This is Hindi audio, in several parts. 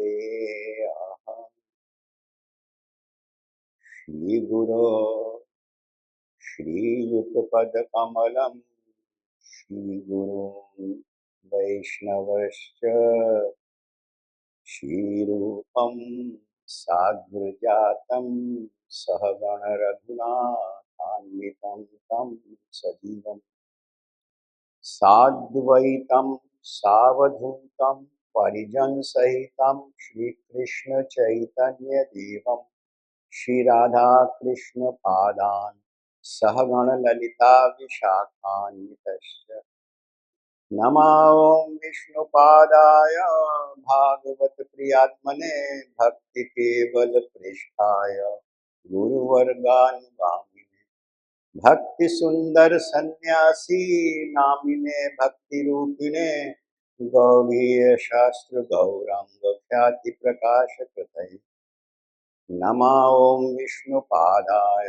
अहम् श्रीगुरो श्रीयुतपदकमलं श्रीगुरुं वैष्णवश्च श्रीरूपं साग्रजातं सहगणरघुनाथान्वितं तं सजीवं साद्वैतं सावधूतं परिजनसहितं श्रीकृष्णचैतन्यदेवं श्रीराधाकृष्णपादान् सहगणललिता विशाखान्वितश्च नमामि विष्णुपादाय भागवतप्रियात्मने भक्तिकेवलपृष्ठाय गुरुवर्गानुगामिने भक्तिसुन्दरसन्न्यासी नामिने भक्तिरूपिणे गौरीयशास्त्रगौराङ्गख्यातिप्रकाशकृतये नमामि विष्णुपादाय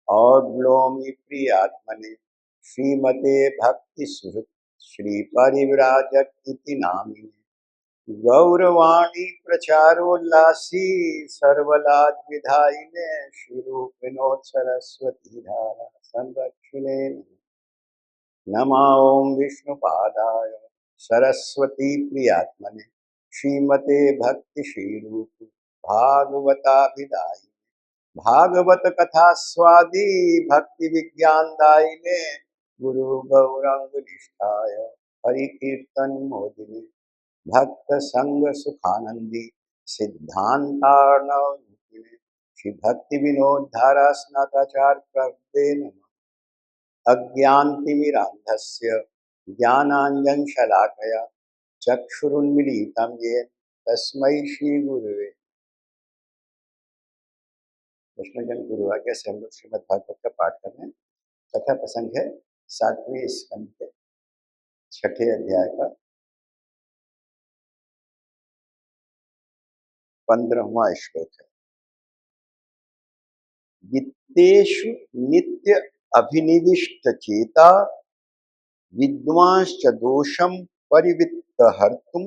औड्लोमि प्रियात्मने श्रीमते भक्ति श्री परिव्राजक इति नामिने गौरवाणी प्रचारोल्लासी सर्वलाद विधायिने श्री रूपिणोत् सरस्वती धारा संरक्षिणे नमामि विष्णुपादाय सरस्वती प्रियात्मने श्रीमते भक्ति श्री रूप भागवताभिधायिने भागवत कथा स्वादी भक्ति विज्ञान दायिने गुरु गौरांग निष्ठाय हरि कीर्तन मोदिने भक्त संग सुखानंदी सिद्धांतार्णवरूपिणे श्री भक्ति विनोद धारा स्नाताचार प्रभुते नमः अज्ञानतिमिरान्धस्य ज्ञानाञ्जन शलाकया चक्षुरुन्मीलितं येन तस्मै श्री गुरुवे कृष्णजन गुरु आज्ञा से हम लोग श्रीमद् भागवत का पाठ कर रहे हैं। कथा प्रसंग है 7वें स्कंद के 6ठे अध्याय का 15वां श्लोक है। वित्तेषु नित्य अभिनिविष्ट चेता विद्वांश्च दोषं परिवित्त हर्तुं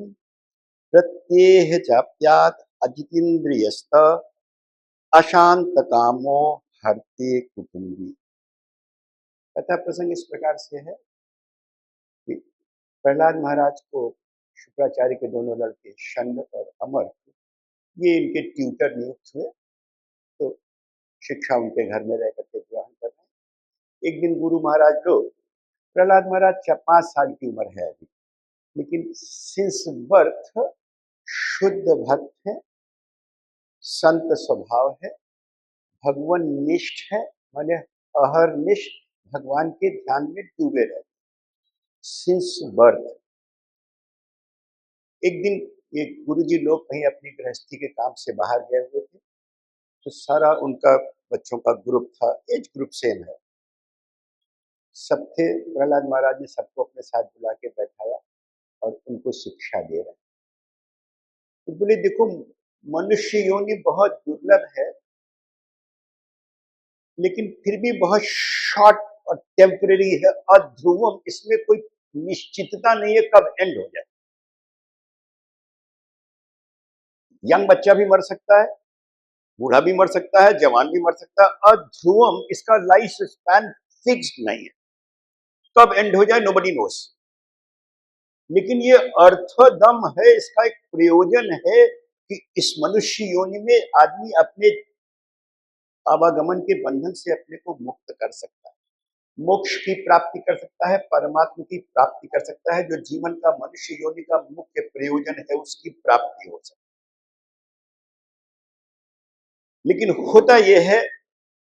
प्रत्येह चाप्यात् अजितेन्द्रियस्त अशांत कामो हर्ते कुटुंबी। कथा प्रसंग इस प्रकार से है कि प्रहलाद महाराज को शुक्राचार्य के दोनों लड़के शंड और अमर ये इनके ट्यूटर नियुक्त हुए, तो शिक्षा उनके घर में रह करके ग्रहण कर रहे हैं। एक दिन गुरु महाराज लोग, प्रहलाद महाराज 5 साल की उम्र है अभी, लेकिन सिंस बर्थ शुद्ध भक्त है, संत स्वभाव है, भगवान निष्ठ है, माने अहरनिश भगवान के ध्यान में डूबे रहते सिंस बर्थ। एक दिन ये गुरुजी लोग कहीं अपनी गृहस्थी के काम से बाहर गए हुए थे, तो सारा उनका बच्चों का ग्रुप था, एज ग्रुप सेम है, सब थे। प्रहलाद महाराज ने सबको अपने साथ बुला के बैठाया और उनको शिक्षा दे रहे हैं। तो बोले देखो, मनुष्य योनि बहुत दुर्लभ है, लेकिन फिर भी बहुत शॉर्ट और टेम्परेरी है, अध्रुवम, इसमें कोई निश्चितता नहीं है कब एंड हो जाए। यंग बच्चा भी मर सकता है, बूढ़ा भी मर सकता है, जवान भी मर सकता है, अध्रुवम, इसका लाइफ स्पैन फिक्स्ड नहीं है, कब एंड हो जाए नोबडी नोस। लेकिन ये अर्थदम है, इसका एक प्रयोजन है कि इस मनुष्य योनि में आदमी अपने आवागमन के बंधन से अपने को मुक्त कर सकता है, मोक्ष की प्राप्ति कर सकता है, परमात्मा की प्राप्ति कर सकता है। जो जीवन का मनुष्य योनि का मुख्य प्रयोजन है उसकी प्राप्ति हो सकती है। लेकिन होता यह है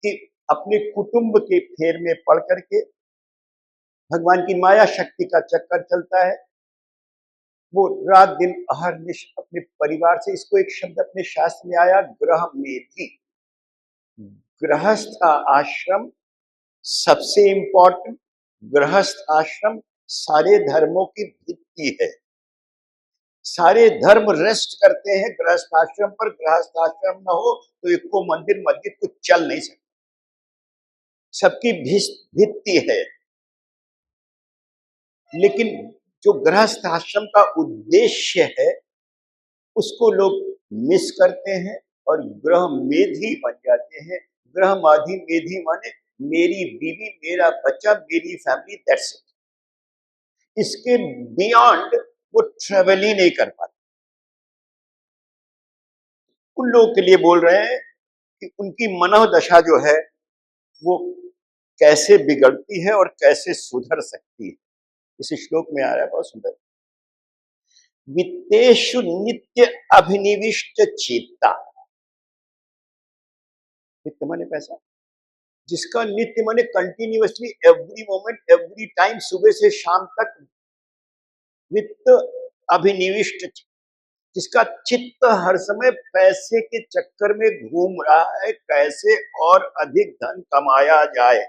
कि अपने कुटुंब के फेर में पड़ करके भगवान की माया शक्ति का चक्कर चलता है। वो रात दिन अहरनिश अपने परिवार से, इसको एक शब्द अपने शास्त्र में आया, ग्रह मेधी। गृहस्थ आश्रम सबसे इंपॉर्टेंट, गृहस्थ आश्रम सारे धर्मों की भित्ति है। सारे धर्म रेस्ट करते हैं गृहस्थ आश्रम पर। गृहस्थ आश्रम न हो तो एक को मंदिर मस्जिद कुछ चल नहीं सकता, सबकी भित्ति है। लेकिन जो गृहस्थ आश्रम का उद्देश्य है उसको लोग मिस करते हैं और ग्रह मेधी बन जाते हैं। ग्रह माधी मेधी माने मेरी बीवी, मेरा बच्चा, मेरी फैमिली, दैट्स इट। इसके बियॉन्ड वो ट्रेवल ही नहीं कर पाते। उन लोगों के लिए बोल रहे हैं कि उनकी मनोदशा जो है वो कैसे बिगड़ती है और कैसे सुधर सकती है। इस श्लोक में आ रहा है, बहुत सुंदर। वित्तेषु नित्य अभिनिविष्ट चेता। वित्त माने पैसा, जिसका नित्य माने continuously, every moment, every time, सुबह से शाम तक वित्त अभिनिविष्ट, जिसका चित्त हर समय पैसे के चक्कर में घूम रहा है, कैसे और अधिक धन कमाया जाए।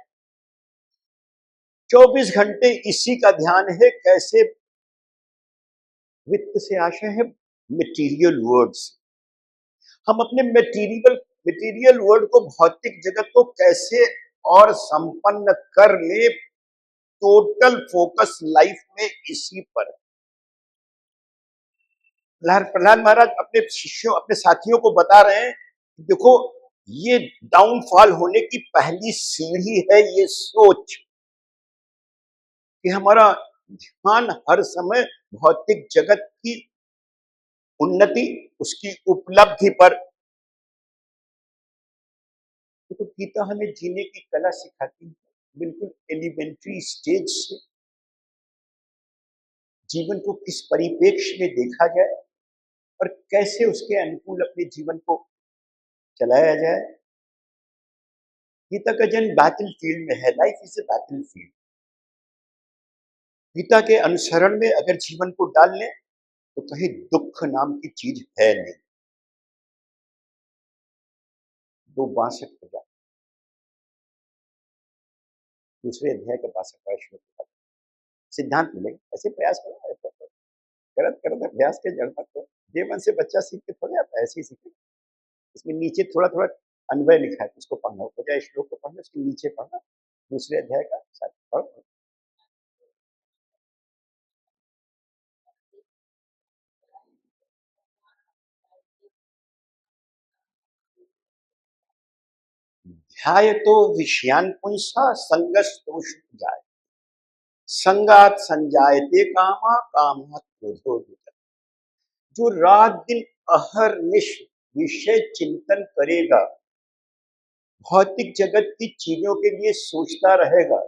24 घंटे इसी का ध्यान है, कैसे। वित्त से आशय है मटेरियल वर्ड्स। हम अपने मटेरियल वर्ल्ड को, भौतिक जगत को कैसे और संपन्न कर ले। टोटल फोकस लाइफ में इसी पर। प्रहलाद महाराज अपने शिष्यों, अपने साथियों को बता रहे हैं, देखो ये डाउनफॉल होने की पहली सीढ़ी है ये सोच कि हमारा ध्यान हर समय भौतिक जगत की उन्नति, उसकी उपलब्धि पर। तो गीता हमें जीने की कला सिखाती है, बिल्कुल एलिमेंट्री स्टेज से जीवन को किस परिप्रेक्ष्य में देखा जाए और कैसे उसके अनुकूल अपने जीवन को चलाया जाए। गीता का जन्म बैटल फील्ड में है। Life is a battle field. Gita के अनुसरण में अगर जीवन को डाल लें तो कहीं दुख नाम की चीज है नहीं। 262 दूसरे अध्याय का 62वां श्लोक। सिद्धांत मिलेगा, ऐसे प्रयास करो, करत करत अभ्यास के जड़ मत करो। जीवन से बच्चा सीख के थोड़े आता है, ऐसे ही सीखेगा। इसमें नीचे थोड़ा थोड़ा अन्वय लिखा है, उसको पढ़ना, बजाय श्लोक को पढ़ना उसके नीचे पढ़ना। दूसरे अध्याय का साथ पढ़ो। ध्यायतो विषयान पुंसा संगस्तोष जाय, संगात संजायते कामा, कामात क्रोधो विगत। जो रात दिन अहर्निश विषय चिंतन करेगा, भौतिक जगत की चीजों के लिए सोचता रहेगा,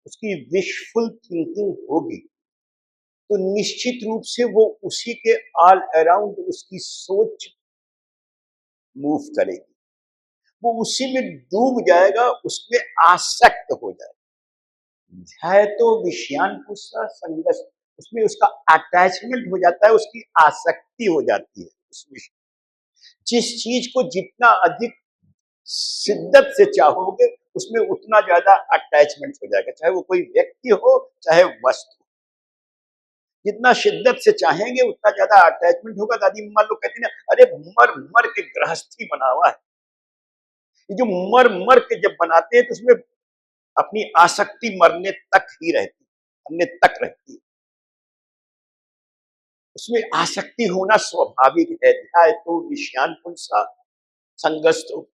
उसकी विशफुल थिंकिंग होगी, तो निश्चित रूप से वो उसी के ऑल अराउंड उसकी सोच मूव करेगी। वो उसी में डूब जाएगा, उसमें आसक्त हो जाएगा। ध्याय तो विषयान पुष्पा संगस, उसमें उसका अटैचमेंट हो जाता है, उसकी आसक्ति हो जाती है उस विषय। जिस चीज को जितना अधिक शिद्दत से चाहोगे, उसमें उतना ज्यादा अटैचमेंट हो जाएगा, चाहे वो कोई व्यक्ति हो चाहे वस्तु। जितना शिद्दत से चाहेंगे उतना ज्यादा अटैचमेंट होगा। दादी मम्मा लोग कहती ना, अरे मर मर के गृहस्थी बना हुआ है। ये जो मर मर के जब बनाते हैं तो उसमें अपनी आसक्ति मरने तक ही रहती, मरने तक रहती है। उसमें आसक्ति होना स्वाभाविक है। ध्याय तो विषयान पुंसा संगस्तो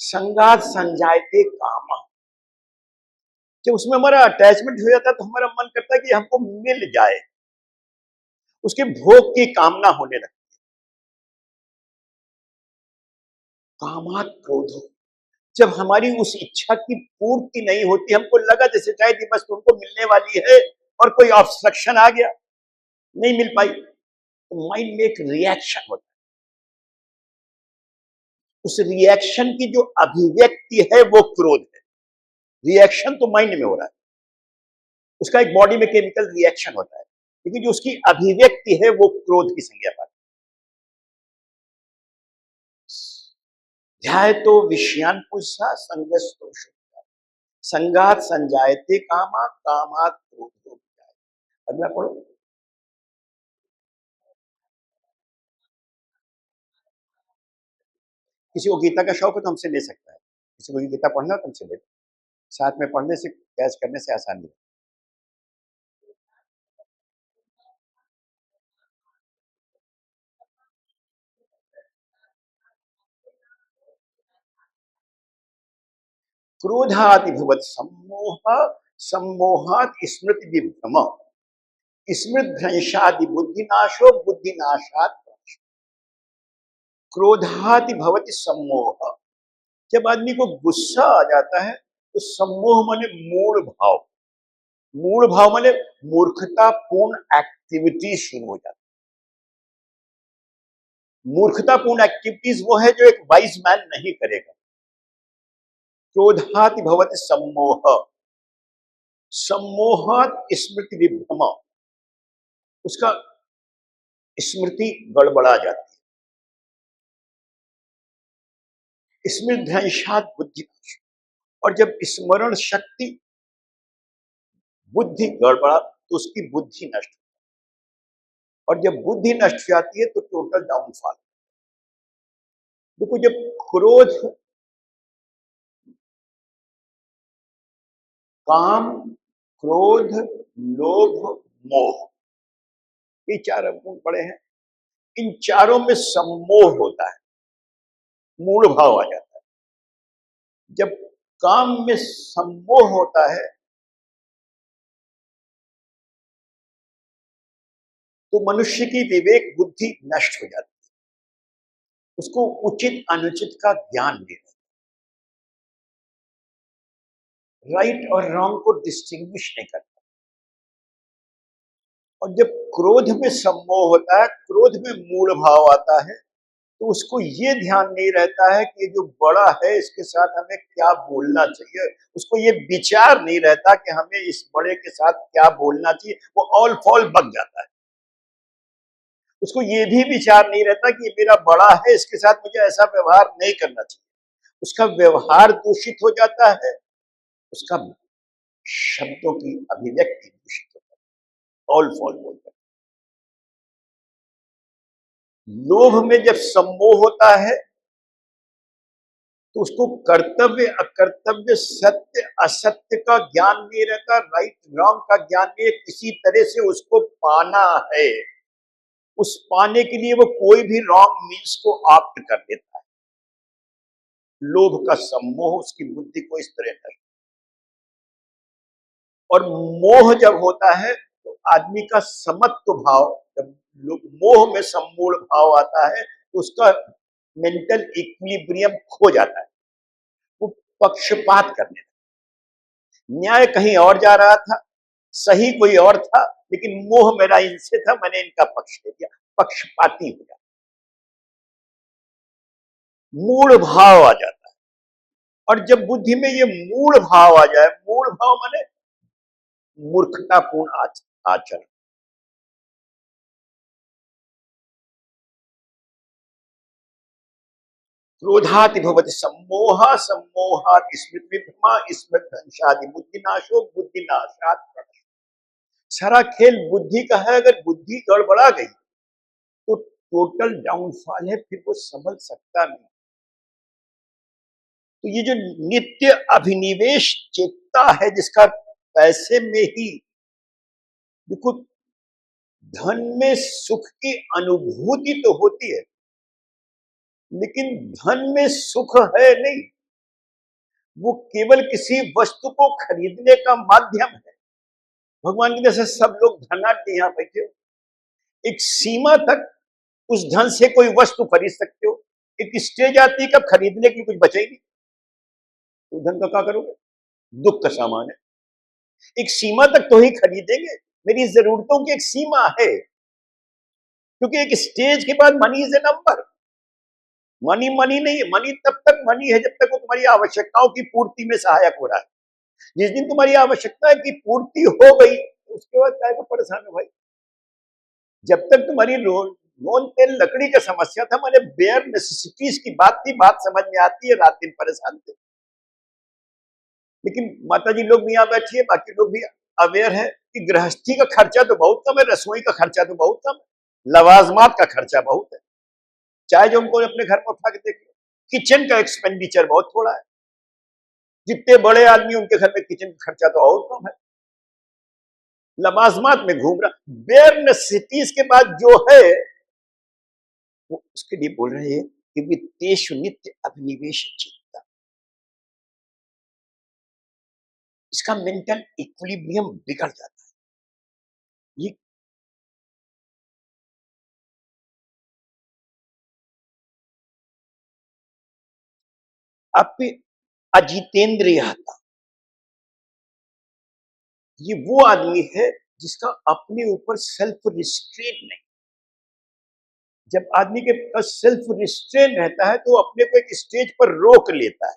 संगात संजायते कामा। जब उसमें हमारा अटैचमेंट हो जाता है तो हमारा मन करता है कि हमको मिल जाए, उसके भोग की कामना होने लगती। कामात क्रोधो, जब हमारी उस इच्छा की पूर्ति नहीं होती, हमको लगा जैसे शायद ये बस तुमको मिलने वाली है और कोई ऑब्स्ट्रक्शन आ गया, नहीं मिल पाई, तो माइंड में एक रिएक्शन होता है। उस रिएक्शन की जो अभिव्यक्ति है वो क्रोध है। रिएक्शन तो माइंड में हो रहा है, उसका एक बॉडी में केमिकल रिएक्शन होता है, लेकिन जो उसकी अभिव्यक्ति है वो क्रोध की संज्ञा पाती है। ध्याय तो विषयान पुंसा संगस्तो संगात संजायते कामा, कामात क्रोधो विजायते। अगला पढ़ो। किसी को गीता का शौक है तो हमसे ले सकता है, किसी को गीता पढ़ना तो हमसे ले लो। साथ में पढ़ने से, कैच करने से आसानी है। क्रोधादिभवत् सम्मोह, सम्मोहात् स्मृति विभ्रम, स्मृति भ्रंशादि बुद्धिनाशो, बुद्धिनाशात् क्रोधादि भवति सम्मोह। जब आदमी को गुस्सा आ जाता है तो सम्मोह माने मूढ़ भाव, मूढ़ भाव माने मूर्खतापूर्ण एक्टिविटी शुरू हो जाती है। मूर्खतापूर्ण एक्टिविटीज वो है जो एक वाइज मैन नहीं करेगा। क्रोधाति भवति सम्मोह, सम्मोहात स्मृति विभ्रम, उसका स्मृति गड़बड़ा जाती है। स्मृति भ्रंशात बुद्धि, और जब स्मरण शक्ति बुद्धि गड़बड़ा तो उसकी बुद्धि नष्ट, और जब बुद्धि नष्ट हो जाती है तो टोटल डाउनफॉल। देखो, जब क्रोध, काम, क्रोध, लोभ, मोह, ये चार गुण पड़े हैं। इन चारों में सम्मोह होता है, मूढ़ भाव आ जाता है। जब काम में सम्मोह होता है तो मनुष्य की विवेक बुद्धि नष्ट हो जाती है, उसको उचित अनुचित का ज्ञान नहीं रहता, राइट और रॉन्ग को डिस्टिंग्विश नहीं करता। और जब क्रोध में सम्मोह होता है, क्रोध में मूढ़ भाव आता है, तो उसको ये ध्यान नहीं रहता है कि जो बड़ा है इसके साथ हमें क्या बोलना चाहिए, उसको ये विचार नहीं रहता कि हमें इस बड़े के साथ क्या बोलना चाहिए, वो ऑल फॉल बग जाता है। उसको ये भी विचार नहीं रहता कि ये मेरा बड़ा है, इसके साथ मुझे ऐसा व्यवहार नहीं करना चाहिए। उसका व्यवहार दूषित हो जाता है, उसका शब्दों की अभिव्यक्ति दूषित हो जाती है, ऑल फॉल बोलते हैं। लोभ में जब सम्मोह होता है तो उसको कर्तव्य अकर्तव्य, सत्य असत्य का ज्ञान नहीं रहता, राइट रॉन्ग का ज्ञान नहीं, किसी तरह से उसको पाना है, उस पाने के लिए वो कोई भी रॉन्ग मीन्स को ऑप्ट कर देता है। लोभ का सम्मोह उसकी बुद्धि को इस तरह कर, और मोह जब होता है तो आदमी का समत्व भाव, जब मोह में सम्मूढ़ भाव आता है तो उसका मेंटल इक्विलिब्रियम खो जाता है, वो पक्षपात करने लगता। न्याय कहीं और जा रहा था, सही कोई और था, लेकिन मोह मेरा इनसे था, मैंने इनका पक्ष ले लिया, पक्षपाती हो जाता, मूढ़ भाव आ जाता है। और जब बुद्धि में ये मूढ़ भाव आ जाए, मूढ़ भाव माने मूर्खतापूर्ण आचरण, क्रोधाति भवति सम्मोह, सम्मोहात् स्मृति विभ्रमा, स्मृति भ्रंशादि बुद्धिनाशो, बुद्धिनाशात् प्रणश्यति। सारा खेल बुद्धि का है। अगर बुद्धि गड़बड़ा गई तो टोटल डाउनफॉल है, फिर वो संभल सकता नहीं। तो ये जो नित्य अभिनिवेश चेतता है, जिसका पैसे में ही, देखो, धन में सुख की अनुभूति तो होती है, लेकिन धन में सुख है नहीं, वो केवल किसी वस्तु को खरीदने का माध्यम है। भगवान की जैसे सब लोग धनाढ्य यहाँ बैठे हो, एक सीमा तक उस धन से कोई वस्तु खरीद सकते हो, एक स्टेज आती है कब खरीदने की कुछ बचे ही नहीं, तो धन का क्या करोगे, दुख का सामान है। एक सीमा तक तो ही खरीदेंगे, मेरी जरूरतों की एक सीमा है, क्योंकि एक स्टेज के बाद money is a number. Money money नहीं है, मनी तब तक मनी है जब तक वो तुम्हारी आवश्यकताओं की पूर्ति में सहायक हो रहा है। जिस दिन तुम्हारी आवश्यकता की पूर्ति हो गई उसके बाद क्या परेशान हो भाई। जब तक तुम्हारी नॉन तेल लकड़ी का समस्या था, मैंने बेयर नेसेसिटीज की बात थी, बात समझ में आती है, रात दिन परेशान थे। लेकिन माता जी लोग भी यहाँ बैठी है, बाकी लोग भी अवेयर है कि गृहस्थी का खर्चा तो बहुत कम है, रसोई का खर्चा तो बहुत कम है, लवाजमात का खर्चा बहुत है। चाहे जो उनको अपने घर में उठा के देख लो, किचन का एक्सपेंडिचर बहुत थोड़ा है। जितने बड़े आदमी उनके घर में किचन का खर्चा तो और कम है, लवाजमात में घूम रहा। बेयर नेसेसिटीज के बाद जो है वो उसके लिए बोल रहे हैं कि वित्तेषु नित्य अभिनिवेश चित्त। इसका मेंटल इक्विलिब्रियम बिगड़ जाता है। ये आप पे अजितेंद्रिय था, ये वो आदमी है जिसका अपने ऊपर सेल्फ रिस्ट्रेन नहीं। जब आदमी के पास सेल्फ रिस्ट्रेन रहता है तो वो अपने को एक स्टेज पर रोक लेता है।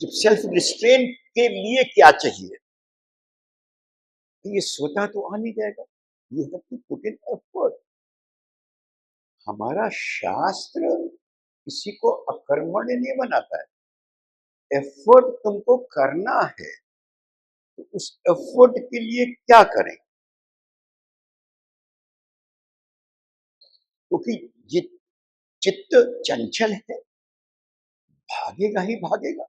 जब सेल्फ रिस्ट्रेन के लिए क्या चाहिए, तो ये स्वतः तो आ नहीं जाएगा। You have to put in effort. हमारा शास्त्र किसी को अकर्मण्य नहीं बनाता है। एफर्ट तुमको करना है, तो उस एफर्ट के लिए क्या करें? क्योंकि ये चित्त चंचल है, भागेगा ही भागेगा,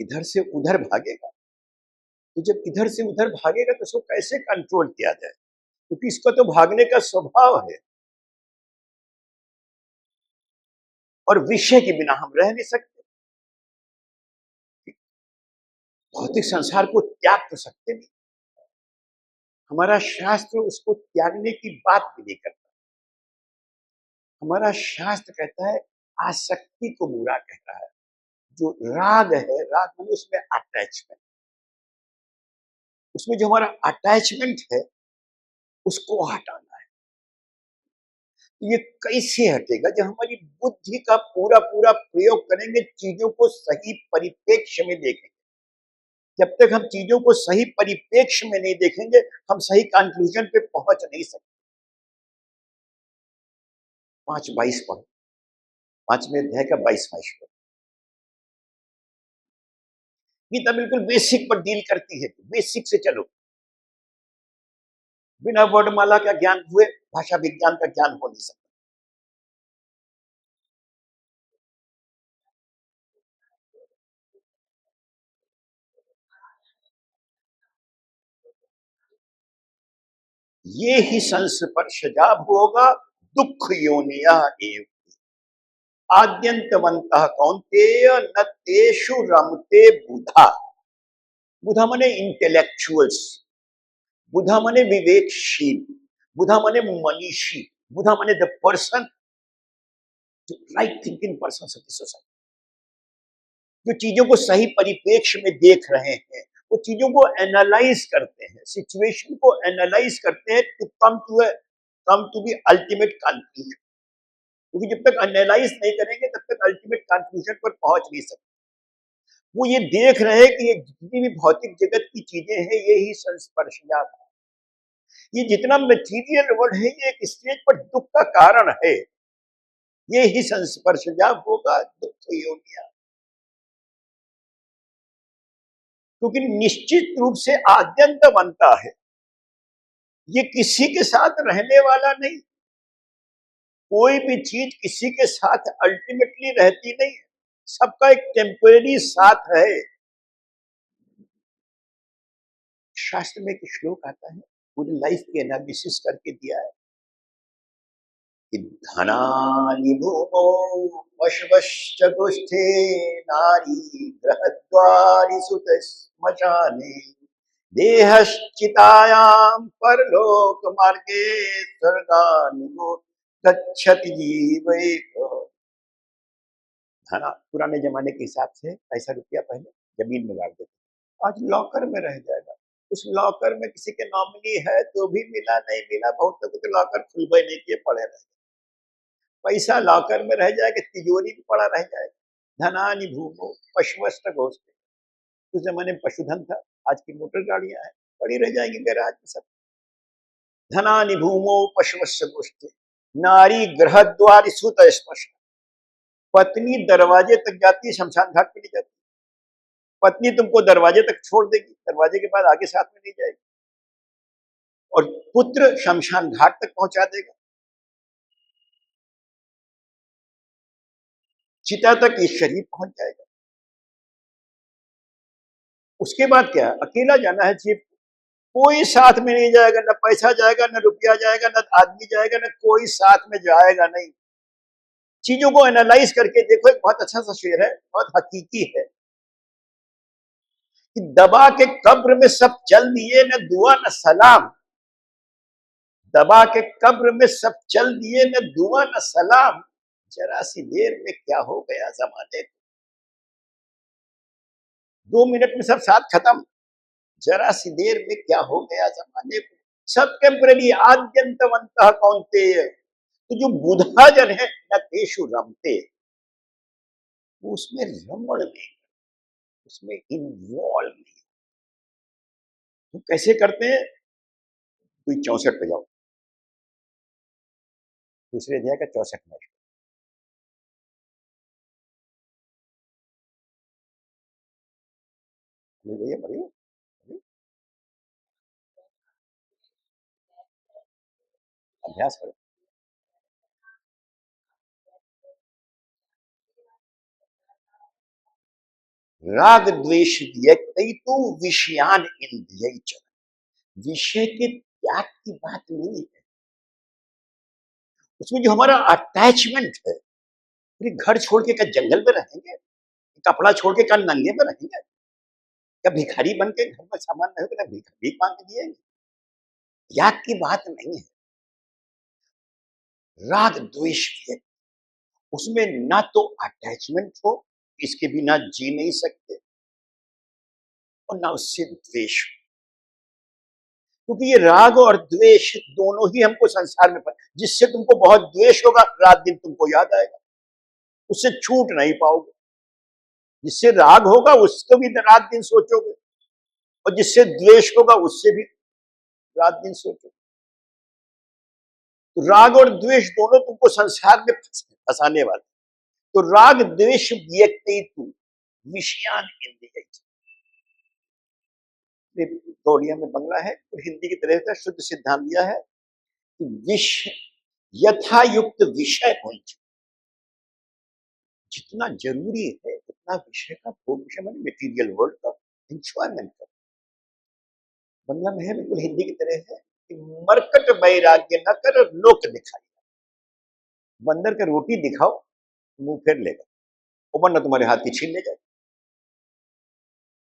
इधर से उधर भागेगा। तो जब इधर से उधर भागेगा तो उसको कैसे कंट्रोल किया जाए? क्योंकि इसका तो भागने का स्वभाव है, और विषय के बिना हम रह नहीं सकते। भौतिक संसार को त्याग तो सकते नहीं। हमारा शास्त्र उसको त्यागने की बात भी नहीं करता। हमारा शास्त्र कहता है आसक्ति को बुरा कहता है। जो राग है, राग मतलब उसमें अटैचमेंट, उसमें जो हमारा अटैचमेंट है उसको हटाना है। ये कैसे हटेगा? जब हमारी बुद्धि का पूरा पूरा प्रयोग करेंगे, चीजों को सही परिप्रेक्ष्य में देखेंगे। जब तक हम चीजों को सही परिप्रेक्ष्य में नहीं देखेंगे, हम सही कंक्लूजन पे पहुंच नहीं सकते। 5:22 पढ़ो, 5वें अध्याय का 22वां श्लोक। गीता बिल्कुल बेसिक पर डील करती है, बेसिक से चलो। बिना वर्णमाला का ज्ञान हुए भाषा विज्ञान का ज्ञान हो नहीं सकता। ये ही संस्पर्शजा होगा दुख योनिया एव आद्यंतवंतः कौन्तेय न तेषु रमते बुधा। बुधा माने इंटेलेक्चुअल्स, बुधा माने विवेकशील, बुधा माने मनीषी, बुधा माने the person, right thinking person of the society, जो चीजों को सही परिप्रेक्ष्य में देख रहे हैं, वो चीजों को एनालाइज करते हैं, सिचुएशन को एनालाइज करते हैं to come to the ultimate conclusion. क्योंकि जब तक एनालाइज नहीं करेंगे तब तक अल्टीमेट कंक्लूजन पर पहुंच नहीं सकते। वो ये देख रहे हैं कि ये जितनी भी भौतिक जगत की चीजें हैं, ये ही संस्पर्शजात है। ये जितना मटीरियल वर्ल्ड है, ये एक स्टेज पर दुख का कारण है। ये ही संस्पर्शजा होगा दुख योनिया। क्योंकि निश्चित रूप से आद्यंत बनता है, ये किसी के साथ रहने वाला नहीं। कोई भी चीज किसी के साथ अल्टीमेटली रहती नहीं है, सबका एक टेम्परेरी साथ है। शास्त्र में एक श्लोक आता है, पूरी लाइफ की एनालिसिस करके दिया है कि धनानि भूमौ पशवश्च गोष्ठे नारी गृहद्वारि सुतश्मशाने देहश्चितायां परलोक मार्गे स्वर्गानुगो गच्छति जीव एक। धना पुराने जमाने के हिसाब से पैसा रुपया पहले जमीन में गाड़ देते, आज लॉकर में रह जाएगा। उस लॉकर में किसी के नॉमिनी है तो भी मिला, नहीं मिला, बहुत लोग तो लॉकर खुलबे नहीं किए पड़े रहे। पैसा लॉकर में रह जाएगा, तिजोरी में पड़ा रह जाएगा। धनानि भूमो पशुवस्त घोषते। उस जमाने में पशुधन था, आज की मोटर गाड़ियां हैं, पड़ी रह जाएंगी गैराज में सब। धनानि भूमो पशुवस्त घोषते नारी गृह द्वार सुत स्पर्श। पत्नी दरवाजे तक जाती है, शमशान घाट पे नहीं जाती। पत्नी तुमको दरवाजे तक छोड़ देगी, दरवाजे के बाद आगे साथ में नहीं जाएगी। और पुत्र शमशान घाट तक पहुंचा देगा, चिता तक ये शरीर पहुंच जाएगा। उसके बाद क्या, अकेला जाना है जीप, कोई साथ में नहीं जाएगा, न पैसा जाएगा, न रुपया जाएगा, न आदमी जाएगा, न कोई साथ में जाएगा नहीं। चीजों को एनालाइज करके देखो। एक बहुत अच्छा सा शेर है, बहुत हकीकी है कि दबा के कब्र में सब चल दिए, न दुआ न सलाम। दबा के कब्र में सब चल दिए, न दुआ न सलाम। जरा सी देर में क्या हो गया जमाने को, 2 मिनट में सब साथ खत्म। जरा सी देर में क्या हो गया जमाने को, सब टेम्पररी आद्यंतवंतः कौन्तेय। तो जो बुधा जन है न तेषु रमते, वो उसमें रमण नहीं, उसमें इन्वॉल्व नहीं। तो कैसे करते हैं? कोई 64 पे जाओ, दूसरे अध्याय का 64 में भैया पढ़िए। अभ्यास करो। राग द्वेष त्यक्तौ विषयान इंद्रिय च। विषय के त्याग की बात नहीं है, उसमें जो हमारा अटैचमेंट है। फिर घर छोड़ के क्या जंगल में रहेंगे? कपड़ा छोड़ के क्या नंगे में रहेंगे? क्या भिखारी बन के घर में सामान नहीं होगा, भीख भीख मांग के दिएंगे? त्याग की बात नहीं है। राग द्वेष है, उसमें ना तो अटैचमेंट हो, इसके बिना जी नहीं सकते, और ना उससे द्वेष हो। क्योंकि ये राग और द्वेष दोनों ही हमको संसार में जिससे तुमको बहुत द्वेष होगा, रात दिन तुमको याद आएगा, उससे छूट नहीं पाओगे। जिससे राग होगा उसको भी रात दिन सोचोगे, और जिससे द्वेष होगा उससे भी रात दिन सोचोगे। तो राग और द्वेष दोनों तुमको संसार में फंसाने वाले। तो राग द्वेष व्यक्तित्व विषयान इंद्रिय। कोरिया में बंगला है और हिंदी की तरह का शुद्ध सिद्धांत दिया है कि विष यथा युक्त विषय भोज, जितना जरूरी है उतना विषय का भोग, विषय माने मटेरियल वर्ल्ड का एंजॉयमेंट कर। बंगला में है बिल्कुल हिंदी की तरह है कि मरकट वैराग्य न कर लोक दिखाई। बंदर के रोटी दिखाओ, मुंह फेर लेगा, और वरना तुम्हारे हाथ की छीन ले जाए।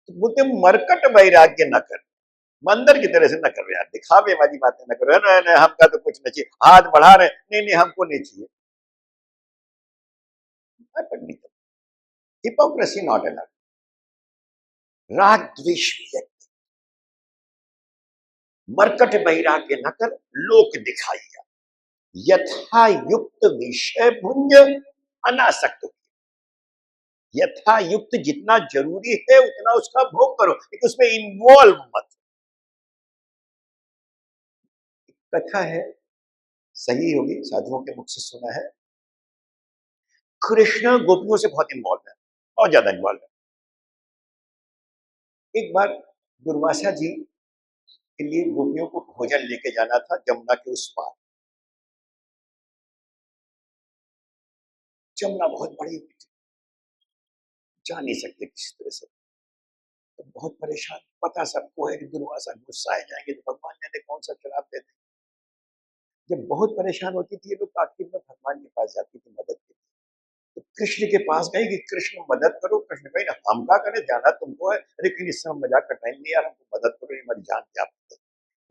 तो बोलते मरकट वैराग्य न कर, बंदर की तरह से न कर यार, दिखावे वाली बातें न करो। नहीं नहीं हमका तो कुछ नहीं चाहिए, हाथ बढ़ा रहे, नहीं नहीं हमको नहीं चाहिए। Hypocrisy not enough. राग द्वेष मरकट वैराग्य न कर लोक दिखाइया, यथा युक्त विषय भुंज अनासक्त। यथा युक्त जितना जरूरी है उतना उसका भोग करो, लेकिन उसमें इन्वॉल्व मत। कथा है, सही होगी, साधुओं के मुख से सुना है। कृष्ण गोपियों से बहुत इन्वॉल्व है, बहुत ज्यादा इन्वॉल्व है। एक बार दुर्वासा जी के लिए गोपियों को भोजन लेके जाना था जमुना के उस पार। जमुना बहुत बड़ी हुई थी, जा नहीं सकते किसी तरह से। तो बहुत परेशान, पता सबको है कि दुर्वासा गुस्साए जाएंगे तो भगवान जाने कौन सा शराब देते। जब बहुत परेशान होती थी ये लोग आखिर में भगवान के पास जाती थी मदद के लिए। तो कृष्ण के पास गए कि कृष्ण मदद करो। कृष्ण कहे ना हम क्या करें, जाना तुमको है। अरे कहीं इस समय मजाक का टाइम नहीं यार, हमको मदद करो, ये हमारी जान क्या है।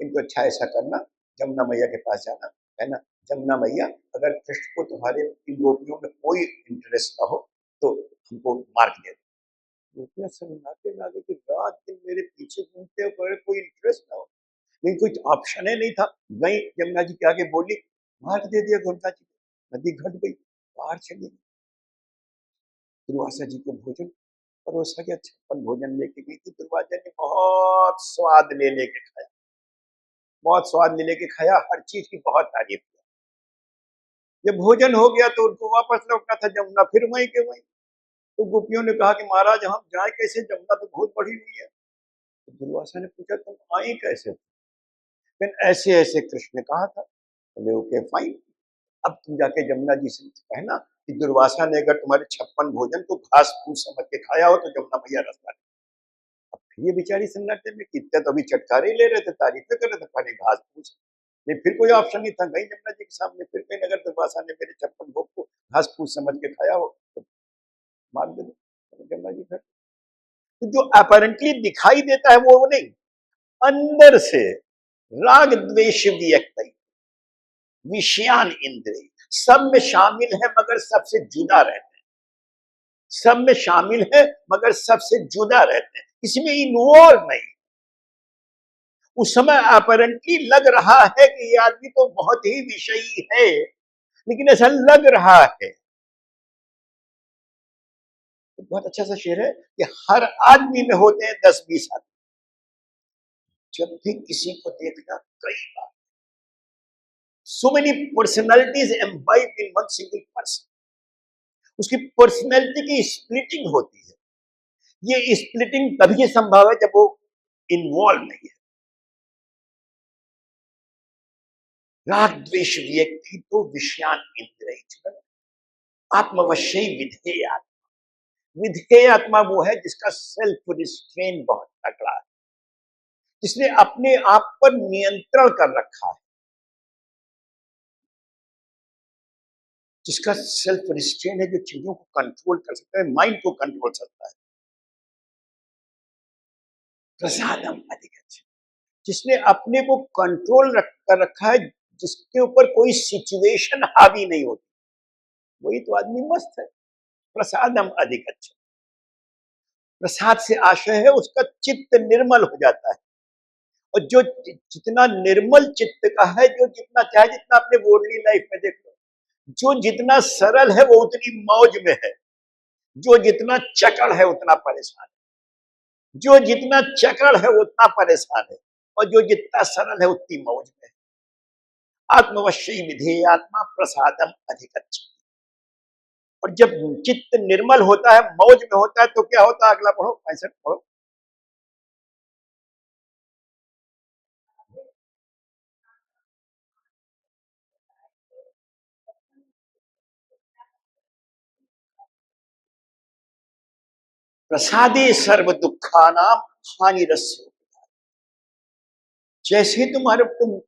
इनको अच्छा ऐसा करना, जमुना मैया के पास जाना, है ना, जमुना मैया अगर कृष्ण को तुम्हारे इन गोपियों में कोई इंटरेस्ट ना हो तो हमको मार्क दे दो। गोपियां शर्माते में आ गई कि रात दिन मेरे पीछे घूमते हो, कोई इंटरेस्ट ना हो, लेकिन कोई ऑप्शन ही नहीं था। गई यमुना जी के आगे बोली, मार्ग दे दिया गंगा जी को, नदी घट गई, बाहर चली गई। दुर्वासा जी को भोजन परोसा गया, छप्पन भोजन लेके गई थी। दुर्वासा ने बहुत स्वाद ले लेके खाया, बहुत स्वाद ले लेके खाया, हर चीज की बहुत तारीफ की। जब भोजन हो गया तो उनको वापस लौटना था जमुना, फिर वहीं के वहीं। तो गोपियों ने कहा कि महाराज हम जाए कैसे, जमुना तो बहुत बड़ी हुई है। तो दुर्वासा ने पूछा तुम आए कैसे? फिर ऐसे ऐसे कृष्ण ने कहा था। बोले ओके फाइन, अब तुम जाके जमुना जी से कहना कि दुर्वासा ने अगर तुम्हारे 56 भोजन को घास फूस समझ के खाया हो तो जमुना मैया रास्ता। अब फिर ये बेचारी सन्नाटे में, कितने तो अभी चटकारे ले रहे थे, तारीफें कर रहे थे, खाने घास फूस नहीं, फिर कोई ऑप्शन नहीं था। गई जमुना जी के सामने, फिर कहीं अगर दुर्वासा ने मेरे 56 भोग को घास फूस समझ के खाया हो तो मार दे दो, तो गंगा जी घर। तो जो अपैरेंटली दिखाई देता है वो नहीं, अंदर से राग द्वेष व्यक्त विषयान इंद्रिय सब में शामिल है मगर सबसे जुदा रहते हैं, सब में शामिल है मगर सबसे जुदा रहते हैं, इसमें इन्वॉल्व नहीं। उस समय अपैरेंटली लग रहा है कि ये आदमी तो बहुत ही विषयी है, लेकिन ऐसा लग रहा है। बहुत अच्छा सा शेर है कि हर आदमी में होते हैं 10-20 आदमी। जब भी किसी को देखना, कई बार so many personalities imbibed in one single person, उसकी पर्सनैलिटी की स्प्लिटिंग होती है। ये स्प्लिटिंग तभी संभव है जब वो इन्वॉल्व नहीं है। राग द्वेष व्यक्ति तो विषयान इंद्रिय आत्मवश्यी विधेय आत्मा। विधेय आत्मा वो है जिसका सेल्फ रिस्ट्रेन बहुत तगड़ा है, जिसने अपने आप पर नियंत्रण कर रखा है, जिसका सेल्फ रिस्ट्रेन है, जो चीजों को कंट्रोल कर सकता है, माइंड को कंट्रोल करता है। प्रसादम अधिगच्छ, जिसने अपने को कंट्रोल कर रखा है, जिसके ऊपर कोई सिचुएशन हावी नहीं होती, वही तो आदमी मस्त है। प्रसादम अधिगच्छ, प्रसाद से आशय है उसका चित्त निर्मल हो जाता है। और जो जितना निर्मल चित्त का है, जो जितना चाहे, जितना अपने वर्ldly लाइफ में देख लो, जो जितना सरल है वो उतनी मौज में है, जो जितना चकड़ है उतना परेशान है, जो जितना चकड़ है उतना परेशान है, और जो जितना सरल है उतनी मौज में है। आत्मवश्यी विधेय आत्मा प्रसादम अधिगच्छ। और जब चित्त निर्मल होता है, मौज में होता है, तो क्या होता है? अगला पढ़ो, 65 पढ़ो। प्रसादे सर्व दुखानाम हानिरस्य। जैसे तुम्हारे तुम